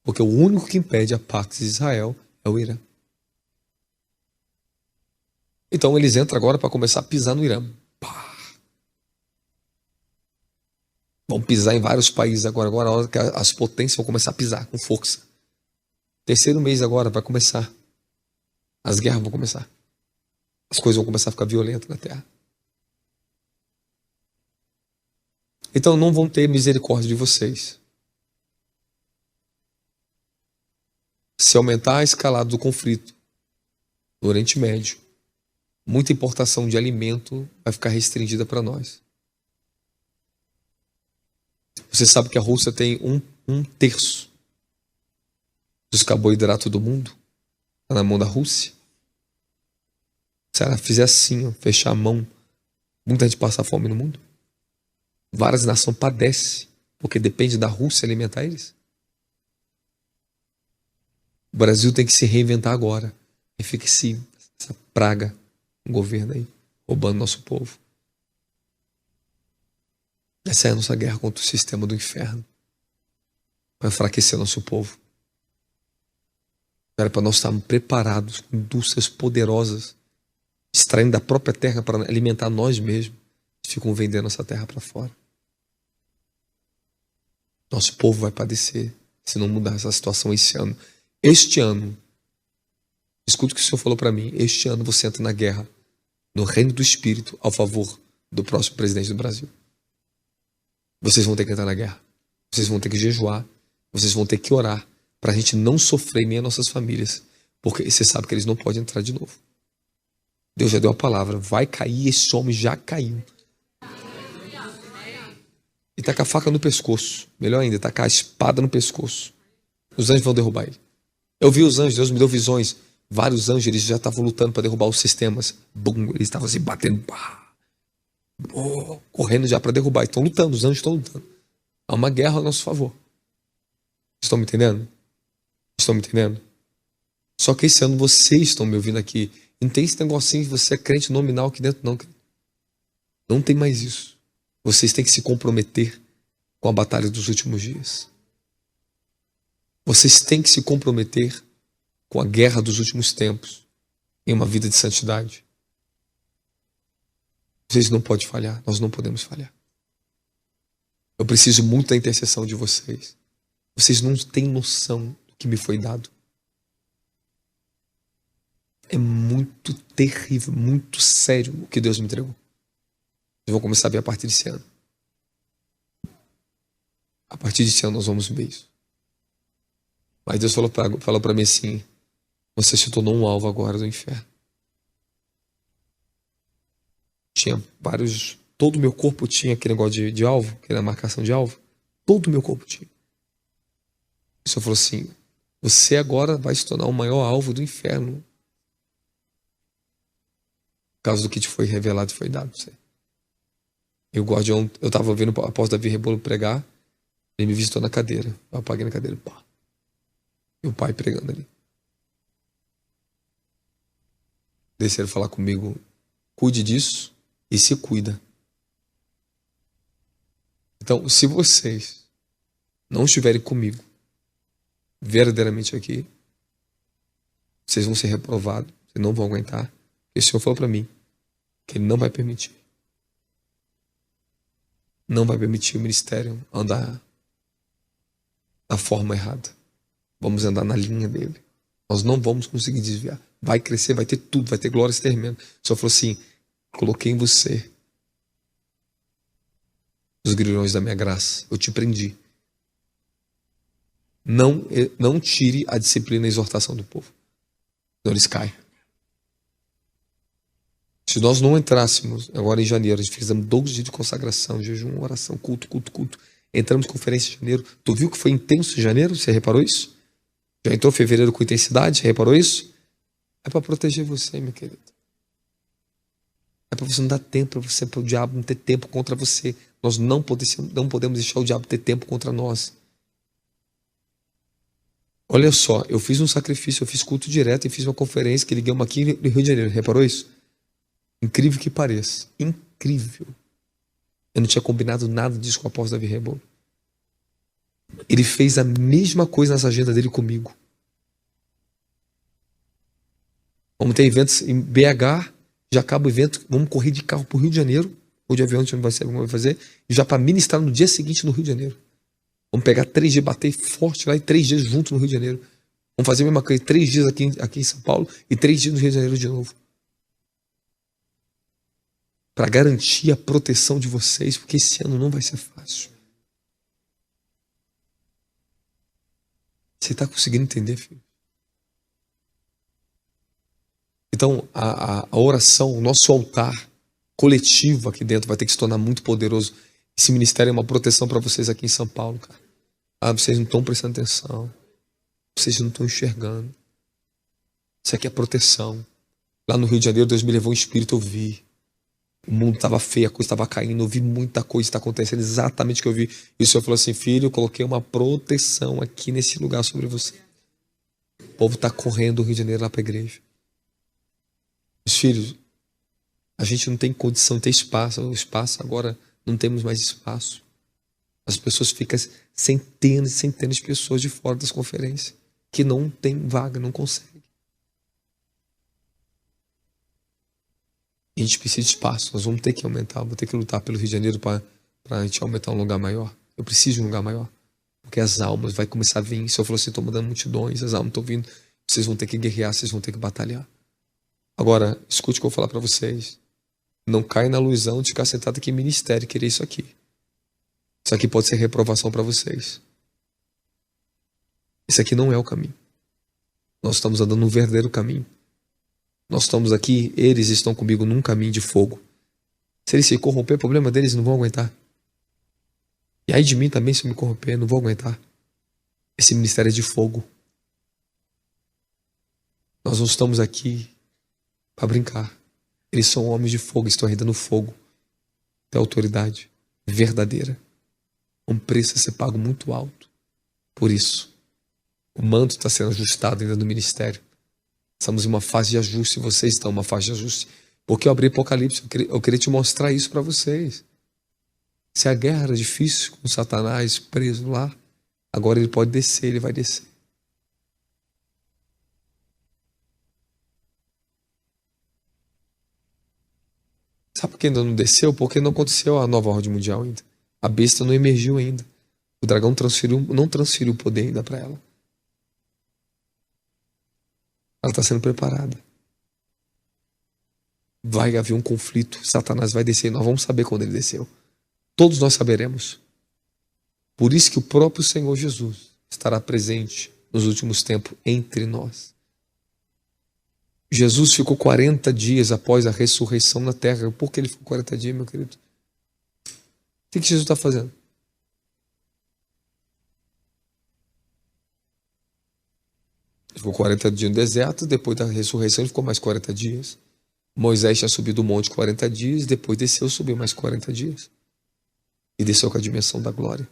Porque o único que impede a Pax Israel é o Irã. Então eles entram agora para começar a pisar no Irã. Pá. Vão pisar em vários países agora. Agora é a hora que as potências vão começar a pisar com força. Terceiro mês agora vai começar. As guerras vão começar. As coisas vão começar a ficar violentas na terra. Então não vão ter misericórdia de vocês. Se aumentar a escalada do conflito no Oriente Médio, muita importação de alimento vai ficar restringida para nós. Você sabe que a Rússia tem um terço dos carboidratos do mundo? Está na mão da Rússia. Se ela fizer assim, ó, fechar a mão, muita gente passa fome no mundo. Várias nações padecem, porque depende da Rússia alimentar eles. O Brasil tem que se reinventar agora. E fica essa praga, um governo aí, roubando nosso povo. Essa é a nossa guerra contra o sistema do inferno. Para enfraquecer nosso povo. Era para nós estarmos preparados com indústrias poderosas, extraindo da própria terra para alimentar nós mesmos. Ficam vendendo essa terra para fora. Nosso povo vai padecer se não mudar essa situação esse ano. Este ano, escuta o que o Senhor falou para mim. Este ano você entra na guerra, no reino do Espírito, ao favor do próximo presidente do Brasil. Vocês vão ter que entrar na guerra. Vocês vão ter que jejuar. Vocês vão ter que orar para a gente não sofrer nem as nossas famílias. Porque você sabe que eles não podem entrar de novo. Deus já deu a palavra. Vai cair, esse homem já caiu. E tá com a faca no pescoço. Melhor ainda, tá com a espada no pescoço. Os anjos vão derrubar ele. Eu vi os anjos, Deus me deu visões. Vários anjos, eles já estavam lutando para derrubar os sistemas. Bum, eles estavam assim, batendo. Correndo já para derrubar. Estão lutando, os anjos estão lutando. Há uma guerra a nosso favor. Estão me entendendo? Estão me entendendo? Só que esse ano vocês estão me ouvindo aqui. Não tem esse negocinho de você é crente nominal aqui dentro, não. Não tem mais isso. Vocês têm que se comprometer com a batalha dos últimos dias. Vocês têm que se comprometer com a guerra dos últimos tempos em uma vida de santidade. Vocês não podem falhar, nós não podemos falhar. Eu preciso muito da intercessão de vocês. Vocês não têm noção do que me foi dado. É muito terrível, muito sério o que Deus me entregou. Vocês vão começar a ver a partir desse ano. A partir desse ano nós vamos ver isso. Mas Deus falou para mim assim: você se tornou um alvo agora do inferno. Tinha vários... Todo o meu corpo tinha aquele negócio de alvo, aquela marcação de alvo. Todo o meu corpo tinha. O Senhor falou assim: você agora vai se tornar o maior alvo do inferno. Por causa do que te foi revelado e foi dado para você. E o guardião, eu estava ouvindo o apóstolo Davi Rebolo pregar, ele me visitou na cadeira. Eu apaguei na cadeira, pá. E o pai pregando ali. Desceram falar comigo: cuide disso e se cuida. Então, se vocês não estiverem comigo verdadeiramente aqui, vocês vão ser reprovados, vocês não vão aguentar. Porque o Senhor falou para mim que Ele não vai permitir. Não vai permitir o ministério andar da forma errada. Vamos andar na linha dele. Nós não vamos conseguir desviar. Vai crescer, vai ter tudo, vai ter glória e tremenda. O Senhor falou assim: coloquei em você os grilhões da minha graça. Eu te prendi. Não tire a disciplina e a exortação do povo. Senão eles caem. Se nós não entrássemos agora em janeiro, a gente fizemos 12 dias de consagração, jejum, oração, culto. Entramos em conferência em janeiro. Tu viu que foi intenso em janeiro? Você reparou isso? Já entrou em fevereiro com intensidade? Você reparou isso? É para proteger você, meu querido. É para você não dar tempo para o diabo não ter tempo contra você. Nós não podemos deixar o diabo ter tempo contra nós. Olha só, eu fiz um sacrifício, eu fiz culto direto e fiz uma conferência que liguei uma aqui no Rio de Janeiro. Reparou isso? Incrível que pareça. Incrível. Eu não tinha combinado nada disso com o apóstolo Davi Rebolo. Ele fez a mesma coisa nessa agenda dele comigo. Vamos ter eventos em BH, já acaba o evento, vamos correr de carro para o Rio de Janeiro, ou de avião, a gente não vai saber como vai fazer, e já para ministrar no dia seguinte no Rio de Janeiro. Vamos pegar 3 dias, bater forte lá e 3 dias juntos no Rio de Janeiro. Vamos fazer a mesma coisa, 3 dias aqui em São Paulo e 3 dias no Rio de Janeiro de novo. Para garantir a proteção de vocês, porque esse ano não vai ser fácil. Você está conseguindo entender, filho? Então, a oração, o nosso altar coletivo aqui dentro vai ter que se tornar muito poderoso. Esse ministério é uma proteção para vocês aqui em São Paulo, cara. Vocês não estão prestando atenção. Vocês não estão enxergando. Isso aqui é proteção. Lá no Rio de Janeiro, Deus me levou um espírito, eu vi. O mundo estava feio, a coisa estava caindo, eu vi muita coisa está acontecendo, exatamente o que eu vi. E o Senhor falou assim: filho, eu coloquei uma proteção aqui nesse lugar sobre você. O povo está correndo do Rio de Janeiro lá para a igreja. Os filhos, a gente não tem condição de ter espaço. O espaço agora, não temos mais espaço. As pessoas ficam centenas e centenas de pessoas de fora das conferências. que não tem vaga, não consegue. E a gente precisa de espaço, nós vamos ter que aumentar, vou ter que lutar pelo Rio de Janeiro para a gente aumentar um lugar maior. Eu preciso de um lugar maior, porque as almas vai começar a vir. Se eu falar assim, estou mandando multidões, as almas estão vindo, vocês vão ter que guerrear, vocês vão ter que batalhar. Agora, escute o que eu vou falar para vocês. Não caia na ilusão de ficar sentado aqui em ministério e querer isso aqui. Isso aqui pode ser reprovação para vocês. Isso aqui não é o caminho. Nós estamos andando no verdadeiro caminho. Nós estamos aqui, eles estão comigo num caminho de fogo. Se eles se corromper, o problema deles, não vão aguentar. E aí de mim também, se eu me corromper, não vou aguentar. Esse ministério é de fogo. Nós não estamos aqui para brincar. Eles são homens de fogo, estão ainda no fogo da autoridade verdadeira. Um preço a ser pago muito alto. Por isso, o manto está sendo ajustado ainda no ministério. Estamos em uma fase de ajuste, vocês estão em uma fase de ajuste. Porque eu abri Apocalipse, eu queria te mostrar isso para vocês. Se a guerra era difícil com Satanás preso lá, agora ele pode descer, ele vai descer. Sabe por que ainda não desceu? Porque não aconteceu a nova ordem mundial ainda. A besta não emergiu ainda. O dragão não transferiu o poder ainda para ela. Ela está sendo preparada. Vai haver um conflito. Satanás vai descer. Nós vamos saber quando ele desceu. Todos nós saberemos. Por isso que o próprio Senhor Jesus estará presente nos últimos tempos entre nós. Jesus ficou 40 dias após a ressurreição na terra. Por que ele ficou 40 dias, meu querido? O que Jesus está fazendo? Ele ficou 40 dias no deserto, depois da ressurreição ele ficou mais 40 dias. Moisés tinha subido o monte 40 dias, depois desceu, subiu mais 40 dias. E desceu com a dimensão da glória.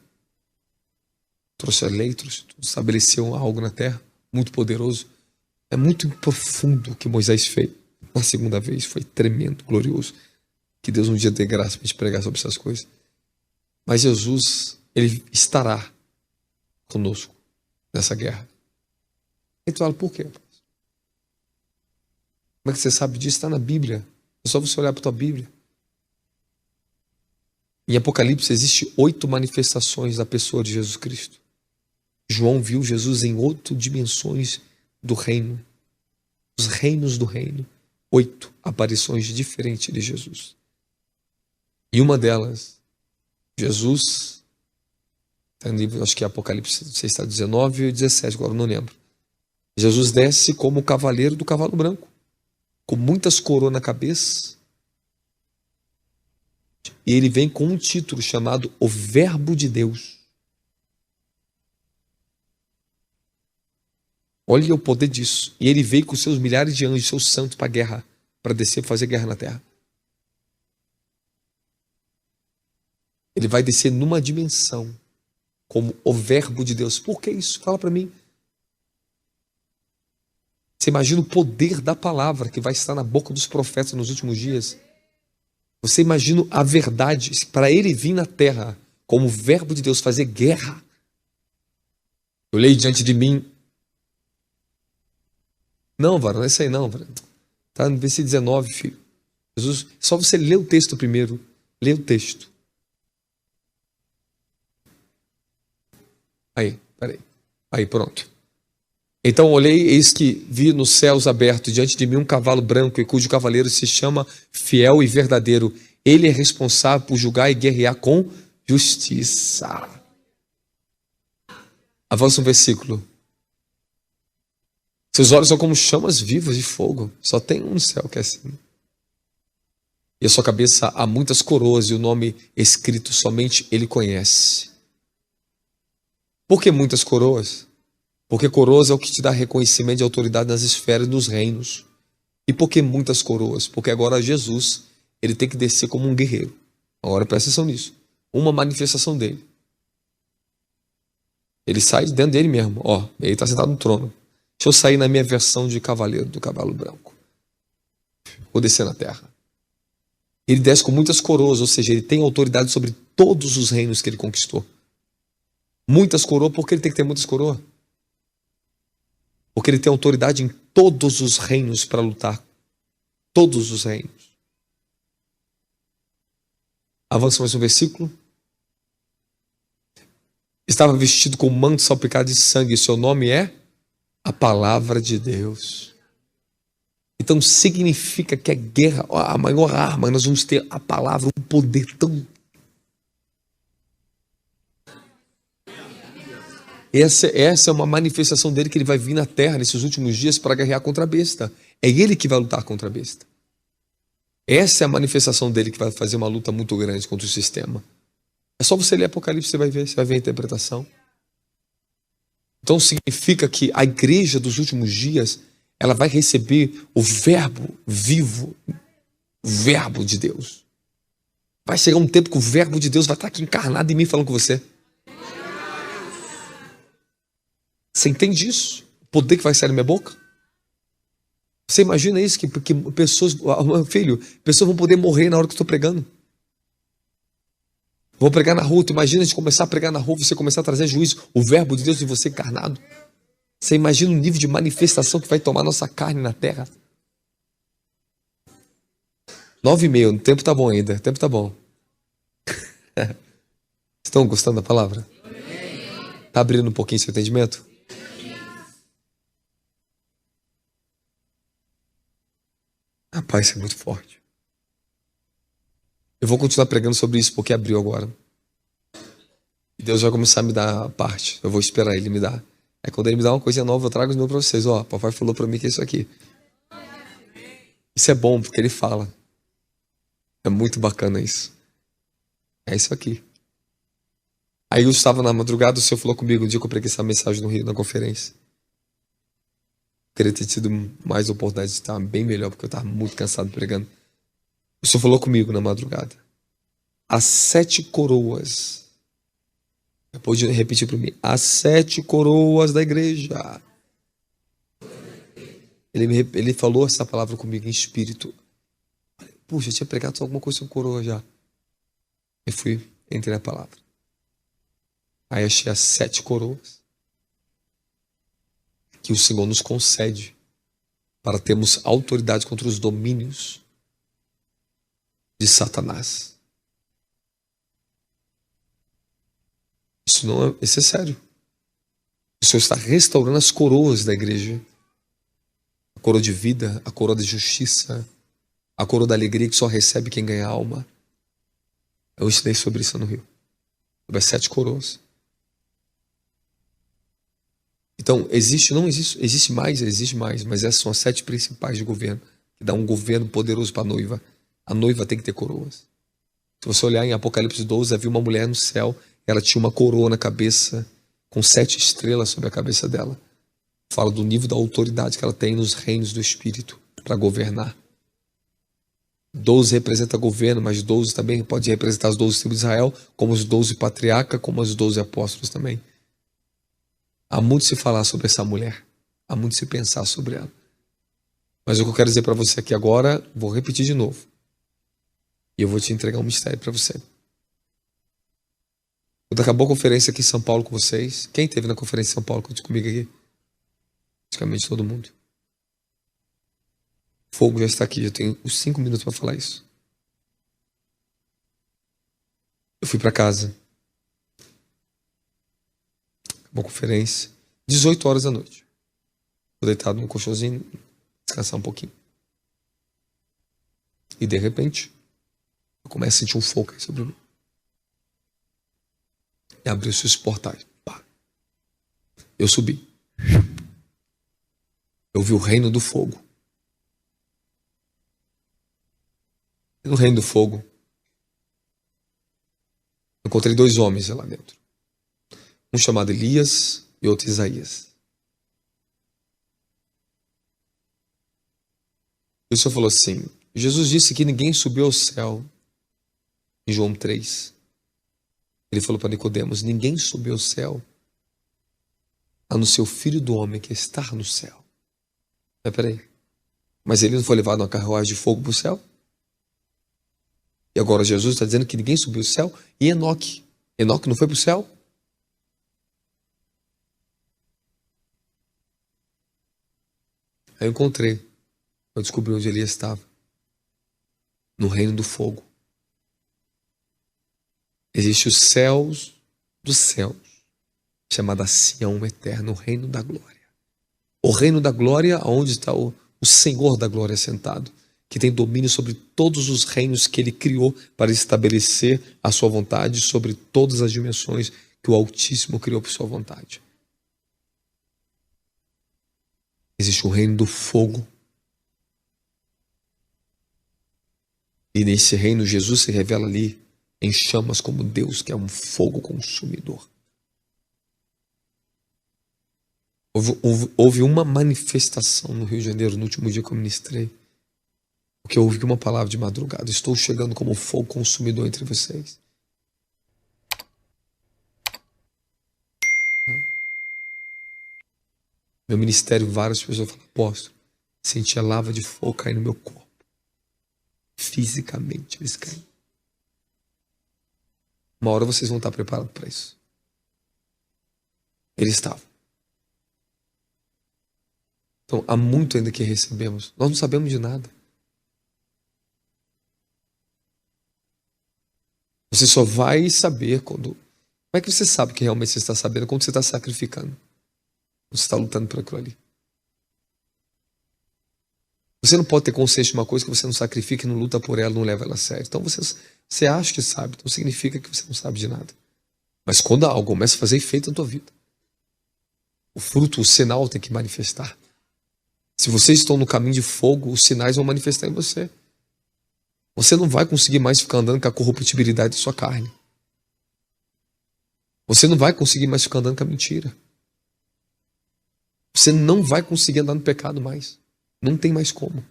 Trouxe a lei, trouxe tudo, estabeleceu algo na terra, muito poderoso. É muito profundo o que Moisés fez. Na segunda vez foi tremendo, glorioso. Que Deus um dia dê graça para a gente pregar sobre essas coisas. Mas Jesus, ele estará conosco nessa guerra. E tu fala, por quê? Como é que você sabe disso? Está na Bíblia. É só você olhar para a tua Bíblia. Em Apocalipse existe 8 manifestações da pessoa de Jesus Cristo. João viu Jesus em 8 dimensões do reino. Os reinos do reino. 8 aparições diferentes de Jesus. E uma delas, Jesus, está no livro, acho que é Apocalipse, não sei se está 19 ou 17, agora não lembro. Jesus desce como o cavaleiro do cavalo branco, com muitas coroas na cabeça. E ele vem com um título chamado O Verbo de Deus. Olha o poder disso. E ele veio com seus milhares de anjos, seus santos para a guerra, para descer e fazer guerra na terra. Ele vai descer numa dimensão como o Verbo de Deus. Por que isso? Fala para mim. Você imagina o poder da palavra que vai estar na boca dos profetas nos últimos dias? Você imagina a verdade, para ele vir na terra como o Verbo de Deus fazer guerra. Eu leio diante de mim. Não, varão, não é isso aí não, varão. Está no versículo 19, filho. Jesus, só você lê o texto primeiro. Lê o texto. Aí, peraí. Aí, pronto. Então olhei, eis que vi nos céus abertos diante de mim um cavalo branco, e cujo cavaleiro se chama Fiel e Verdadeiro. Ele é responsável por julgar e guerrear com justiça. Avança um versículo. Seus olhos são como chamas vivas de fogo. Só tem um no céu que é assim. E a sua cabeça há muitas coroas, e o nome escrito somente ele conhece. Por que muitas coroas? Porque coroas é o que te dá reconhecimento de autoridade nas esferas e nos reinos. E por que muitas coroas? Porque agora Jesus, ele tem que descer como um guerreiro. Agora presta atenção nisso. Uma manifestação dele. Ele sai dentro dele mesmo. Ó, ele está sentado no trono. Deixa eu sair na minha versão de cavaleiro do cavalo branco. Vou descer na terra. Ele desce com muitas coroas, ou seja, ele tem autoridade sobre todos os reinos que ele conquistou. Muitas coroas, por que ele tem que ter muitas coroas? Porque ele tem autoridade em todos os reinos para lutar. Todos os reinos. Avança mais um versículo. Estava vestido com um manto salpicado de sangue. Seu nome é a palavra de Deus. Então significa que a guerra, a maior arma, nós vamos ter a palavra, um poder tão... Essa é uma manifestação dele, que ele vai vir na terra nesses últimos dias para guerrear contra a besta. É ele que vai lutar contra a besta. Essa é a manifestação dele, que vai fazer uma luta muito grande contra o sistema. É só você ler Apocalipse, você vai ver a interpretação. Então significa que a igreja dos últimos dias, ela vai receber o verbo vivo, o verbo de Deus. Vai chegar um tempo que o verbo de Deus vai estar aqui encarnado em mim, falando com você. Você entende isso? O poder que vai sair da minha boca? Você imagina isso? Que pessoas, filho, pessoas vão poder morrer na hora que eu estou pregando. Vou pregar na rua. Tu imagina a gente começar a pregar na rua, você começar a trazer juízo, o verbo de Deus em você encarnado. Você imagina o nível de manifestação que vai tomar nossa carne na terra? 9h30, o tempo tá bom ainda, o tempo tá bom. Estão gostando da palavra? Tá abrindo um pouquinho seu entendimento? Rapaz, isso é muito forte. Eu vou continuar pregando sobre isso porque abriu agora. E Deus vai começar a me dar a parte. Eu vou esperar Ele me dar. Aí quando Ele me dá uma coisa nova, eu trago de novo para vocês. Ó, papai falou para mim que é isso aqui. Isso é bom porque Ele fala. É muito bacana isso. É isso aqui. Aí eu estava na madrugada, o Senhor falou comigo um dia que eu preguei essa mensagem no Rio, na conferência. Queria ter tido mais oportunidade de estar bem melhor, porque eu estava muito cansado pregando. O Senhor falou comigo na madrugada. As 7 coroas. Pode repetir para mim. As 7 coroas da igreja. Ele falou essa palavra comigo em espírito. Puxa, eu tinha pregado só alguma coisa sobre coroa já. Eu entrei na palavra. Aí achei as 7 coroas que o Senhor nos concede para termos autoridade contra os domínios de Satanás. Isso é sério. O Senhor está restaurando as coroas da igreja. A coroa de vida, a coroa de justiça, a coroa da alegria que só recebe quem ganha alma. Eu ensinei sobre isso no Rio. Sobre as 7 coroas. Então, existe mais, mas essas são as 7 principais de governo, que dá um governo poderoso para a noiva. A noiva tem que ter coroas. Se você olhar em Apocalipse 12, havia uma mulher no céu, ela tinha uma coroa na cabeça, com 7 estrelas sobre a cabeça dela. Fala do nível da autoridade que ela tem nos reinos do Espírito para governar. 12 representa governo, mas 12 também pode representar as 12 tribos de Israel, como os 12 patriarcas, como os 12 apóstolos também. Há muito se falar sobre essa mulher. Há muito se pensar sobre ela. Mas o que eu quero dizer para você aqui agora, vou repetir de novo. E eu vou te entregar um mistério para você. Quando acabou a conferência aqui em São Paulo com vocês, quem esteve na conferência em São Paulo comigo aqui? Praticamente todo mundo. Fogo já está aqui, já tenho uns 5 minutos para falar isso. Eu fui para casa. Acabou a conferência. 18 horas da noite. Estou deitado num colchãozinho, descansar um pouquinho. E de repente, eu começo a sentir um fogo aí sobre mim. E abriu-se os portais. Pá. Eu subi. Eu vi o reino do fogo. E no reino do fogo, eu encontrei 2 homens lá dentro. Um chamado Elias e outro Isaías. E o Senhor falou assim, Jesus disse que ninguém subiu ao céu. Em João 3. Ele falou para Nicodemos, ninguém subiu ao céu, a não ser o Filho do Homem que está no céu. Mas peraí, mas ele não foi levado numa carruagem de fogo para o céu? E agora Jesus está dizendo que ninguém subiu ao céu? E Enoque? Enoque não foi para o céu? Aí eu encontrei. Eu descobri onde Elias estava. No reino do fogo. Existem os céus dos céus, chamada Sião eterna, o reino da glória. O reino da glória, onde está o Senhor da glória sentado, que tem domínio sobre todos os reinos que ele criou para estabelecer a sua vontade sobre todas as dimensões que o Altíssimo criou por sua vontade. Existe o reino do fogo. E nesse reino Jesus se revela ali em chamas como Deus, que é um fogo consumidor. Houve uma manifestação no Rio de Janeiro no último dia que eu ministrei, porque eu ouvi uma palavra de madrugada: estou chegando como fogo consumidor entre vocês. Meu ministério, várias pessoas falam: apóstolo, senti a lava de fogo cair no meu corpo. Fisicamente eles caem. Uma hora vocês vão estar preparados para isso. Eles estavam. Então, há muito ainda que recebemos. Nós não sabemos de nada. Você só vai saber quando... Como é que você sabe que realmente você está sabendo? Quando você está sacrificando. Quando você está lutando por aquilo ali. Você não pode ter consciência de uma coisa que você não sacrifica, não luta por ela, não leva ela a sério. Então você acha que sabe, então significa que você não sabe de nada. Mas quando algo começa a fazer efeito na tua vida, o fruto, o sinal tem que manifestar. Se vocês estão no caminho de fogo, os sinais vão manifestar em você. Você não vai conseguir mais ficar andando com a corruptibilidade da sua carne. Você não vai conseguir mais ficar andando com a mentira. Você não vai conseguir andar no pecado mais. Não tem mais como.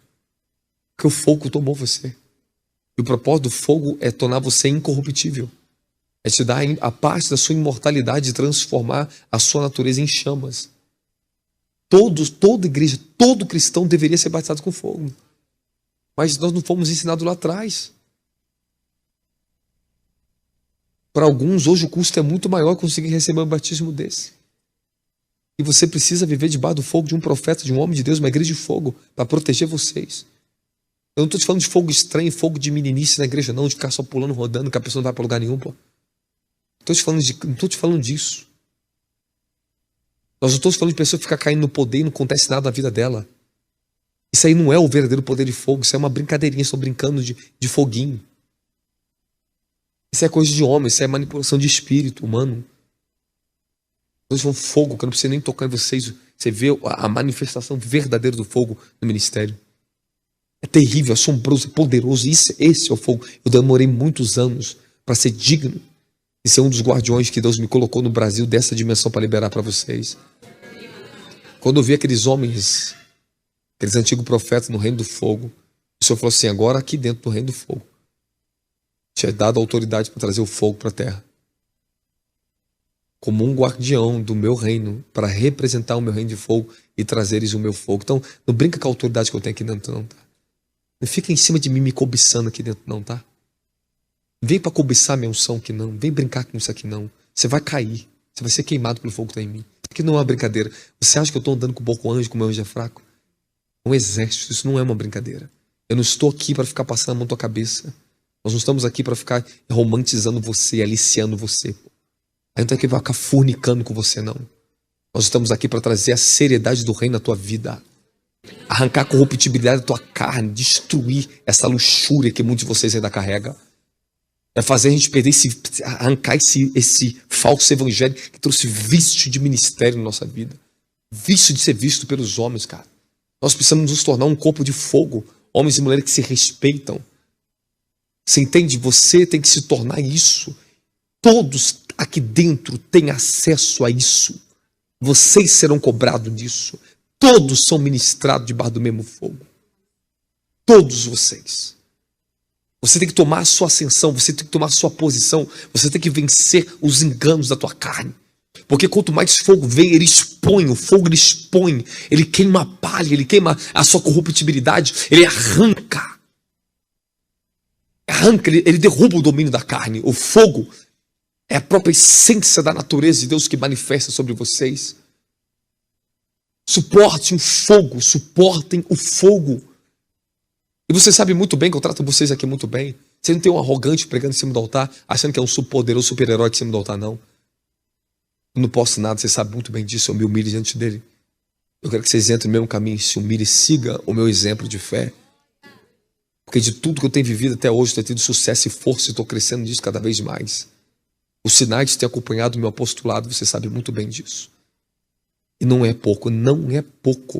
Porque o fogo tomou você. E o propósito do fogo é tornar você incorruptível. É te dar a parte da sua imortalidade de transformar a sua natureza em chamas. Toda igreja, todo cristão deveria ser batizado com fogo. Mas nós não fomos ensinados lá atrás. Para alguns, hoje o custo é muito maior conseguir receber um batismo desse. E você precisa viver debaixo do fogo de um profeta, de um homem de Deus, uma igreja de fogo, para proteger vocês. Eu não estou te falando de fogo estranho, fogo de meninice na igreja, não, de ficar só pulando, rodando, que a pessoa não vai para lugar nenhum, pô. Não estou te falando disso. Nós não estamos falando de pessoa que fica caindo no poder e não acontece nada na vida dela. Isso aí não é o verdadeiro poder de fogo, isso é uma brincadeirinha, estou brincando de foguinho. Isso é coisa de homem, isso é manipulação de espírito humano. Nós vamos fogo, que eu não preciso nem tocar em vocês. Você vê a manifestação verdadeira do fogo no ministério. É terrível, assombroso, é poderoso. Esse é o fogo. Eu demorei muitos anos para ser digno de ser um dos guardiões que Deus me colocou no Brasil dessa dimensão para liberar para vocês. Quando eu vi aqueles homens, aqueles antigos profetas no reino do fogo, o Senhor falou assim: agora aqui dentro do reino do fogo, tinha dado autoridade para trazer o fogo para a terra. Como um guardião do meu reino, para representar o meu reino de fogo e trazeres o meu fogo. Então, não brinca com a autoridade que eu tenho aqui dentro, não, tá? Não fica em cima de mim me cobiçando aqui dentro, não, tá? Vem para cobiçar minha unção aqui, não. Vem brincar com isso aqui, não. Você vai cair. Você vai ser queimado pelo fogo que está em mim. Isso aqui não é uma brincadeira. Você acha que eu estou andando com o bom anjo, com o meu anjo é fraco? É um exército, isso não é uma brincadeira. Eu não estou aqui para ficar passando a mão na tua cabeça. Nós não estamos aqui para ficar romantizando você, aliciando você. A gente não tem que ficar fornicando com você, não. Nós estamos aqui para trazer a seriedade do reino na tua vida. Arrancar a corruptibilidade da tua carne, destruir essa luxúria que muitos de vocês ainda carregam. É fazer a gente perder arrancar esse falso evangelho que trouxe vício de ministério na nossa vida. Vício de ser visto pelos homens, cara. Nós precisamos nos tornar um corpo de fogo. Homens e mulheres que se respeitam. Você entende? Você tem que se tornar isso. Todos aqui dentro têm acesso a isso. Vocês serão cobrados disso. Todos são ministrados debaixo do mesmo fogo. Todos vocês. Você tem que tomar a sua ascensão, você tem que tomar a sua posição, você tem que vencer os enganos da tua carne. Porque quanto mais fogo vem, ele expõe, o fogo ele expõe, ele queima a palha, ele queima a sua corruptibilidade, ele arranca. Ele derruba o domínio da carne. O fogo é a própria essência da natureza de Deus que manifesta sobre vocês. Suporte o fogo, suportem o fogo. E você sabe muito bem que eu trato vocês aqui muito bem. Você não tem um arrogante pregando em cima do altar, achando que é um poderoso super-herói de cima do altar, não. Eu não posso nada, você sabe muito bem disso, eu me humilho diante dele. Eu quero que vocês entrem no mesmo caminho, se humilhem e siga o meu exemplo de fé. Porque de tudo que eu tenho vivido até hoje, eu tenho tido sucesso e força e estou crescendo nisso cada vez mais. Os sinais têm acompanhado o meu apostolado, você sabe muito bem disso. E não é pouco, não é pouco.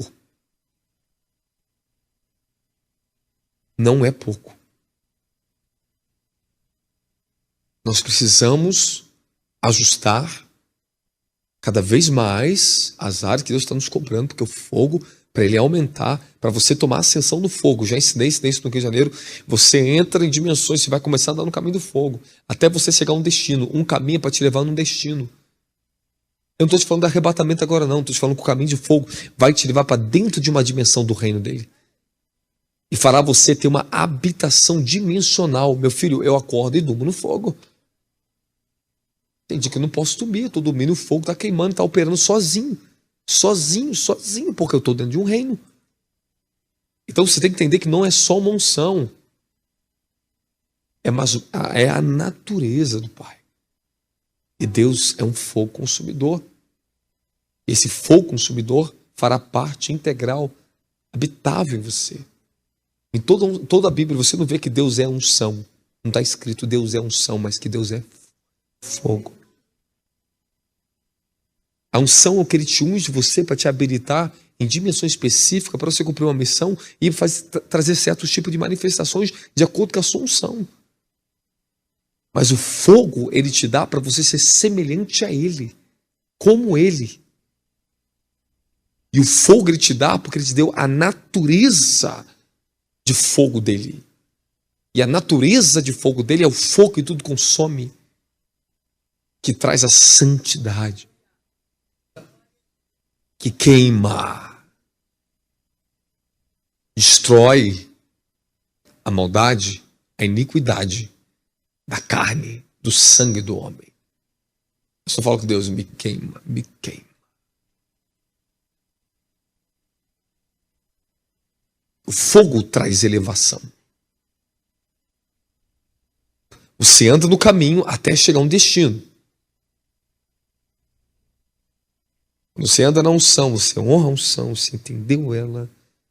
Não é pouco. Nós precisamos ajustar cada vez mais as áreas que Deus está nos cobrando, porque o fogo, para ele aumentar, para você tomar ascensão no fogo, já ensinei isso no Rio de Janeiro, você entra em dimensões, você vai começar a andar no caminho do fogo, até você chegar a um destino. Um caminho é para te levar num destino. Eu não estou te falando de arrebatamento agora não, estou te falando que o caminho de fogo vai te levar para dentro de uma dimensão do reino dele. E fará você ter uma habitação dimensional. Meu filho, eu acordo e durmo no fogo. Tem dia que eu não posso dormir, eu estou dormindo, o fogo está queimando, está operando sozinho. Sozinho, porque eu estou dentro de um reino. Então você tem que entender que não é só uma unção. É a natureza do Pai. E Deus é um fogo consumidor. Esse fogo consumidor fará parte integral, habitável em você. Em toda a Bíblia você não vê que Deus é unção. Não está escrito Deus é unção, mas que Deus é fogo. A unção é o que ele te unge você para te habilitar em dimensões específicas para você cumprir uma missão e trazer certos tipos de manifestações de acordo com a sua unção. Mas o fogo ele te dá para você ser semelhante a ele, como ele. E o fogo ele te dá porque ele te deu a natureza de fogo dele. E a natureza de fogo dele é o fogo que tudo consome, que traz a santidade, que queima, destrói a maldade, a iniquidade da carne, do sangue do homem. Eu só falo que Deus me queima, me queima. O fogo traz elevação. Você anda no caminho até chegar a um destino. Quando você anda na unção, você honra a unção, você entendeu ela.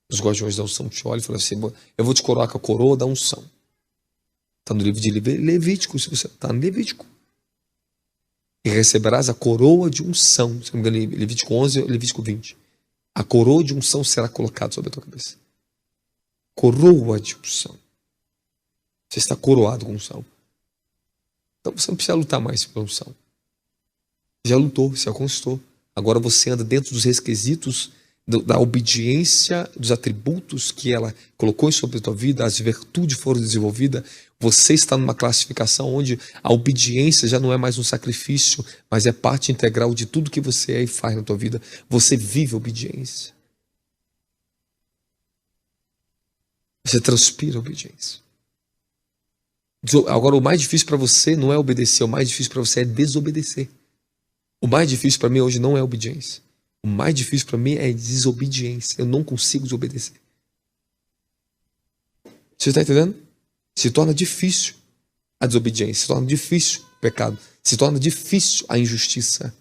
Os guardiões da unção te olham e falam assim: eu vou te coroar com a coroa da unção. Está no livro de Levítico, se você está no Levítico. E receberás a coroa de unção. Se não me engano, Levítico 11 ou Levítico 20. A coroa de unção será colocada sobre a tua cabeça. Coroa de unção. Você está coroado com unção. Então você não precisa lutar mais pela unção. Já lutou, você já conquistou. Agora você anda dentro dos requisitos da obediência, dos atributos que ela colocou sobre a tua vida, as virtudes foram desenvolvidas. Você está numa classificação onde a obediência já não é mais um sacrifício, mas é parte integral de tudo que você é e faz na tua vida. Você vive a obediência. Você transpira a obediência. Agora o mais difícil para você não é obedecer, o mais difícil para você é desobedecer. O mais difícil para mim hoje não é obediência. O mais difícil para mim é desobediência. Eu não consigo desobedecer. Você está entendendo? Se torna difícil a desobediência, se torna difícil o pecado, se torna difícil a injustiça.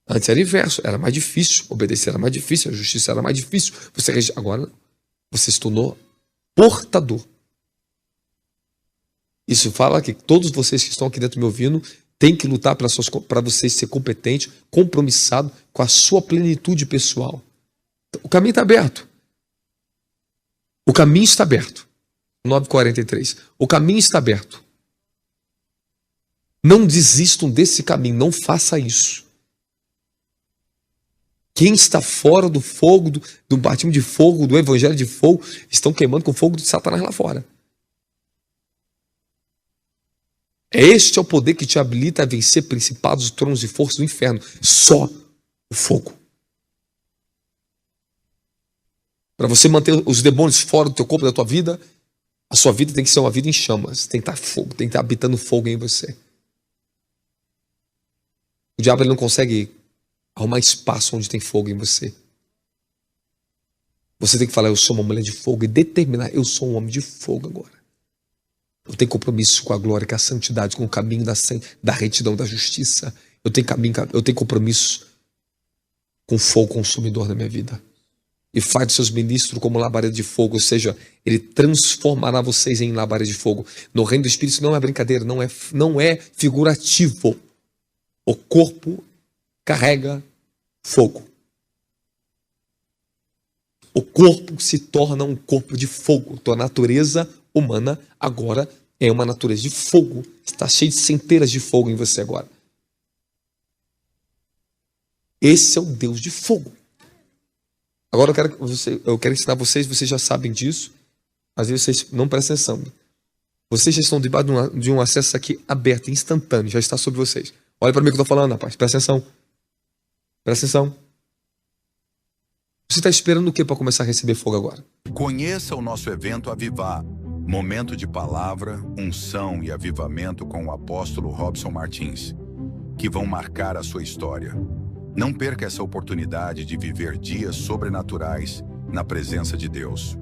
Antes era o inverso, era mais difícil, obedecer era mais difícil, a justiça era mais difícil. Agora você se tornou portador. Isso fala que todos vocês que estão aqui dentro me ouvindo têm que lutar para vocês ser competente, compromissado com a sua plenitude pessoal. O caminho está aberto. O caminho está aberto. 9:43. O caminho está aberto. Não desistam desse caminho, não faça isso. Quem está fora do fogo, do batismo de fogo, do evangelho de fogo, estão queimando com o fogo de Satanás lá fora. Este é o poder que te habilita a vencer principados, tronos e forças do inferno. Só o fogo. Para você manter os demônios fora do teu corpo, da tua vida, a sua vida tem que ser uma vida em chamas. Tem que estar fogo, tem que estar habitando fogo em você. O diabo ele não consegue arrumar espaço onde tem fogo em você. Você tem que falar, eu sou uma mulher de fogo, e determinar, eu sou um homem de fogo agora. Eu tenho compromisso com a glória, com a santidade, com o caminho da retidão, da justiça. Eu tenho compromisso com o fogo consumidor da minha vida. E faz dos seus ministros como labareda de fogo, ou seja, ele transformará vocês em labareda de fogo. No reino do Espírito não é brincadeira, não é figurativo. O corpo carrega fogo. O corpo se torna um corpo de fogo. Tua natureza humana agora é uma natureza de fogo. Está cheio de centelhas de fogo em você agora. Esse é o Deus de fogo. Agora eu quero ensinar vocês já sabem disso, às vezes vocês não prestam atenção. Vocês já estão debaixo de um acesso aqui aberto, instantâneo, já está sobre vocês. Olha para mim que eu estou falando, rapaz, presta atenção. Presta atenção. Você está esperando o que para começar a receber fogo agora? Conheça o nosso evento Avivar, momento de palavra, unção e avivamento com o apóstolo Robson Martins, que vão marcar a sua história. Não perca essa oportunidade de viver dias sobrenaturais na presença de Deus.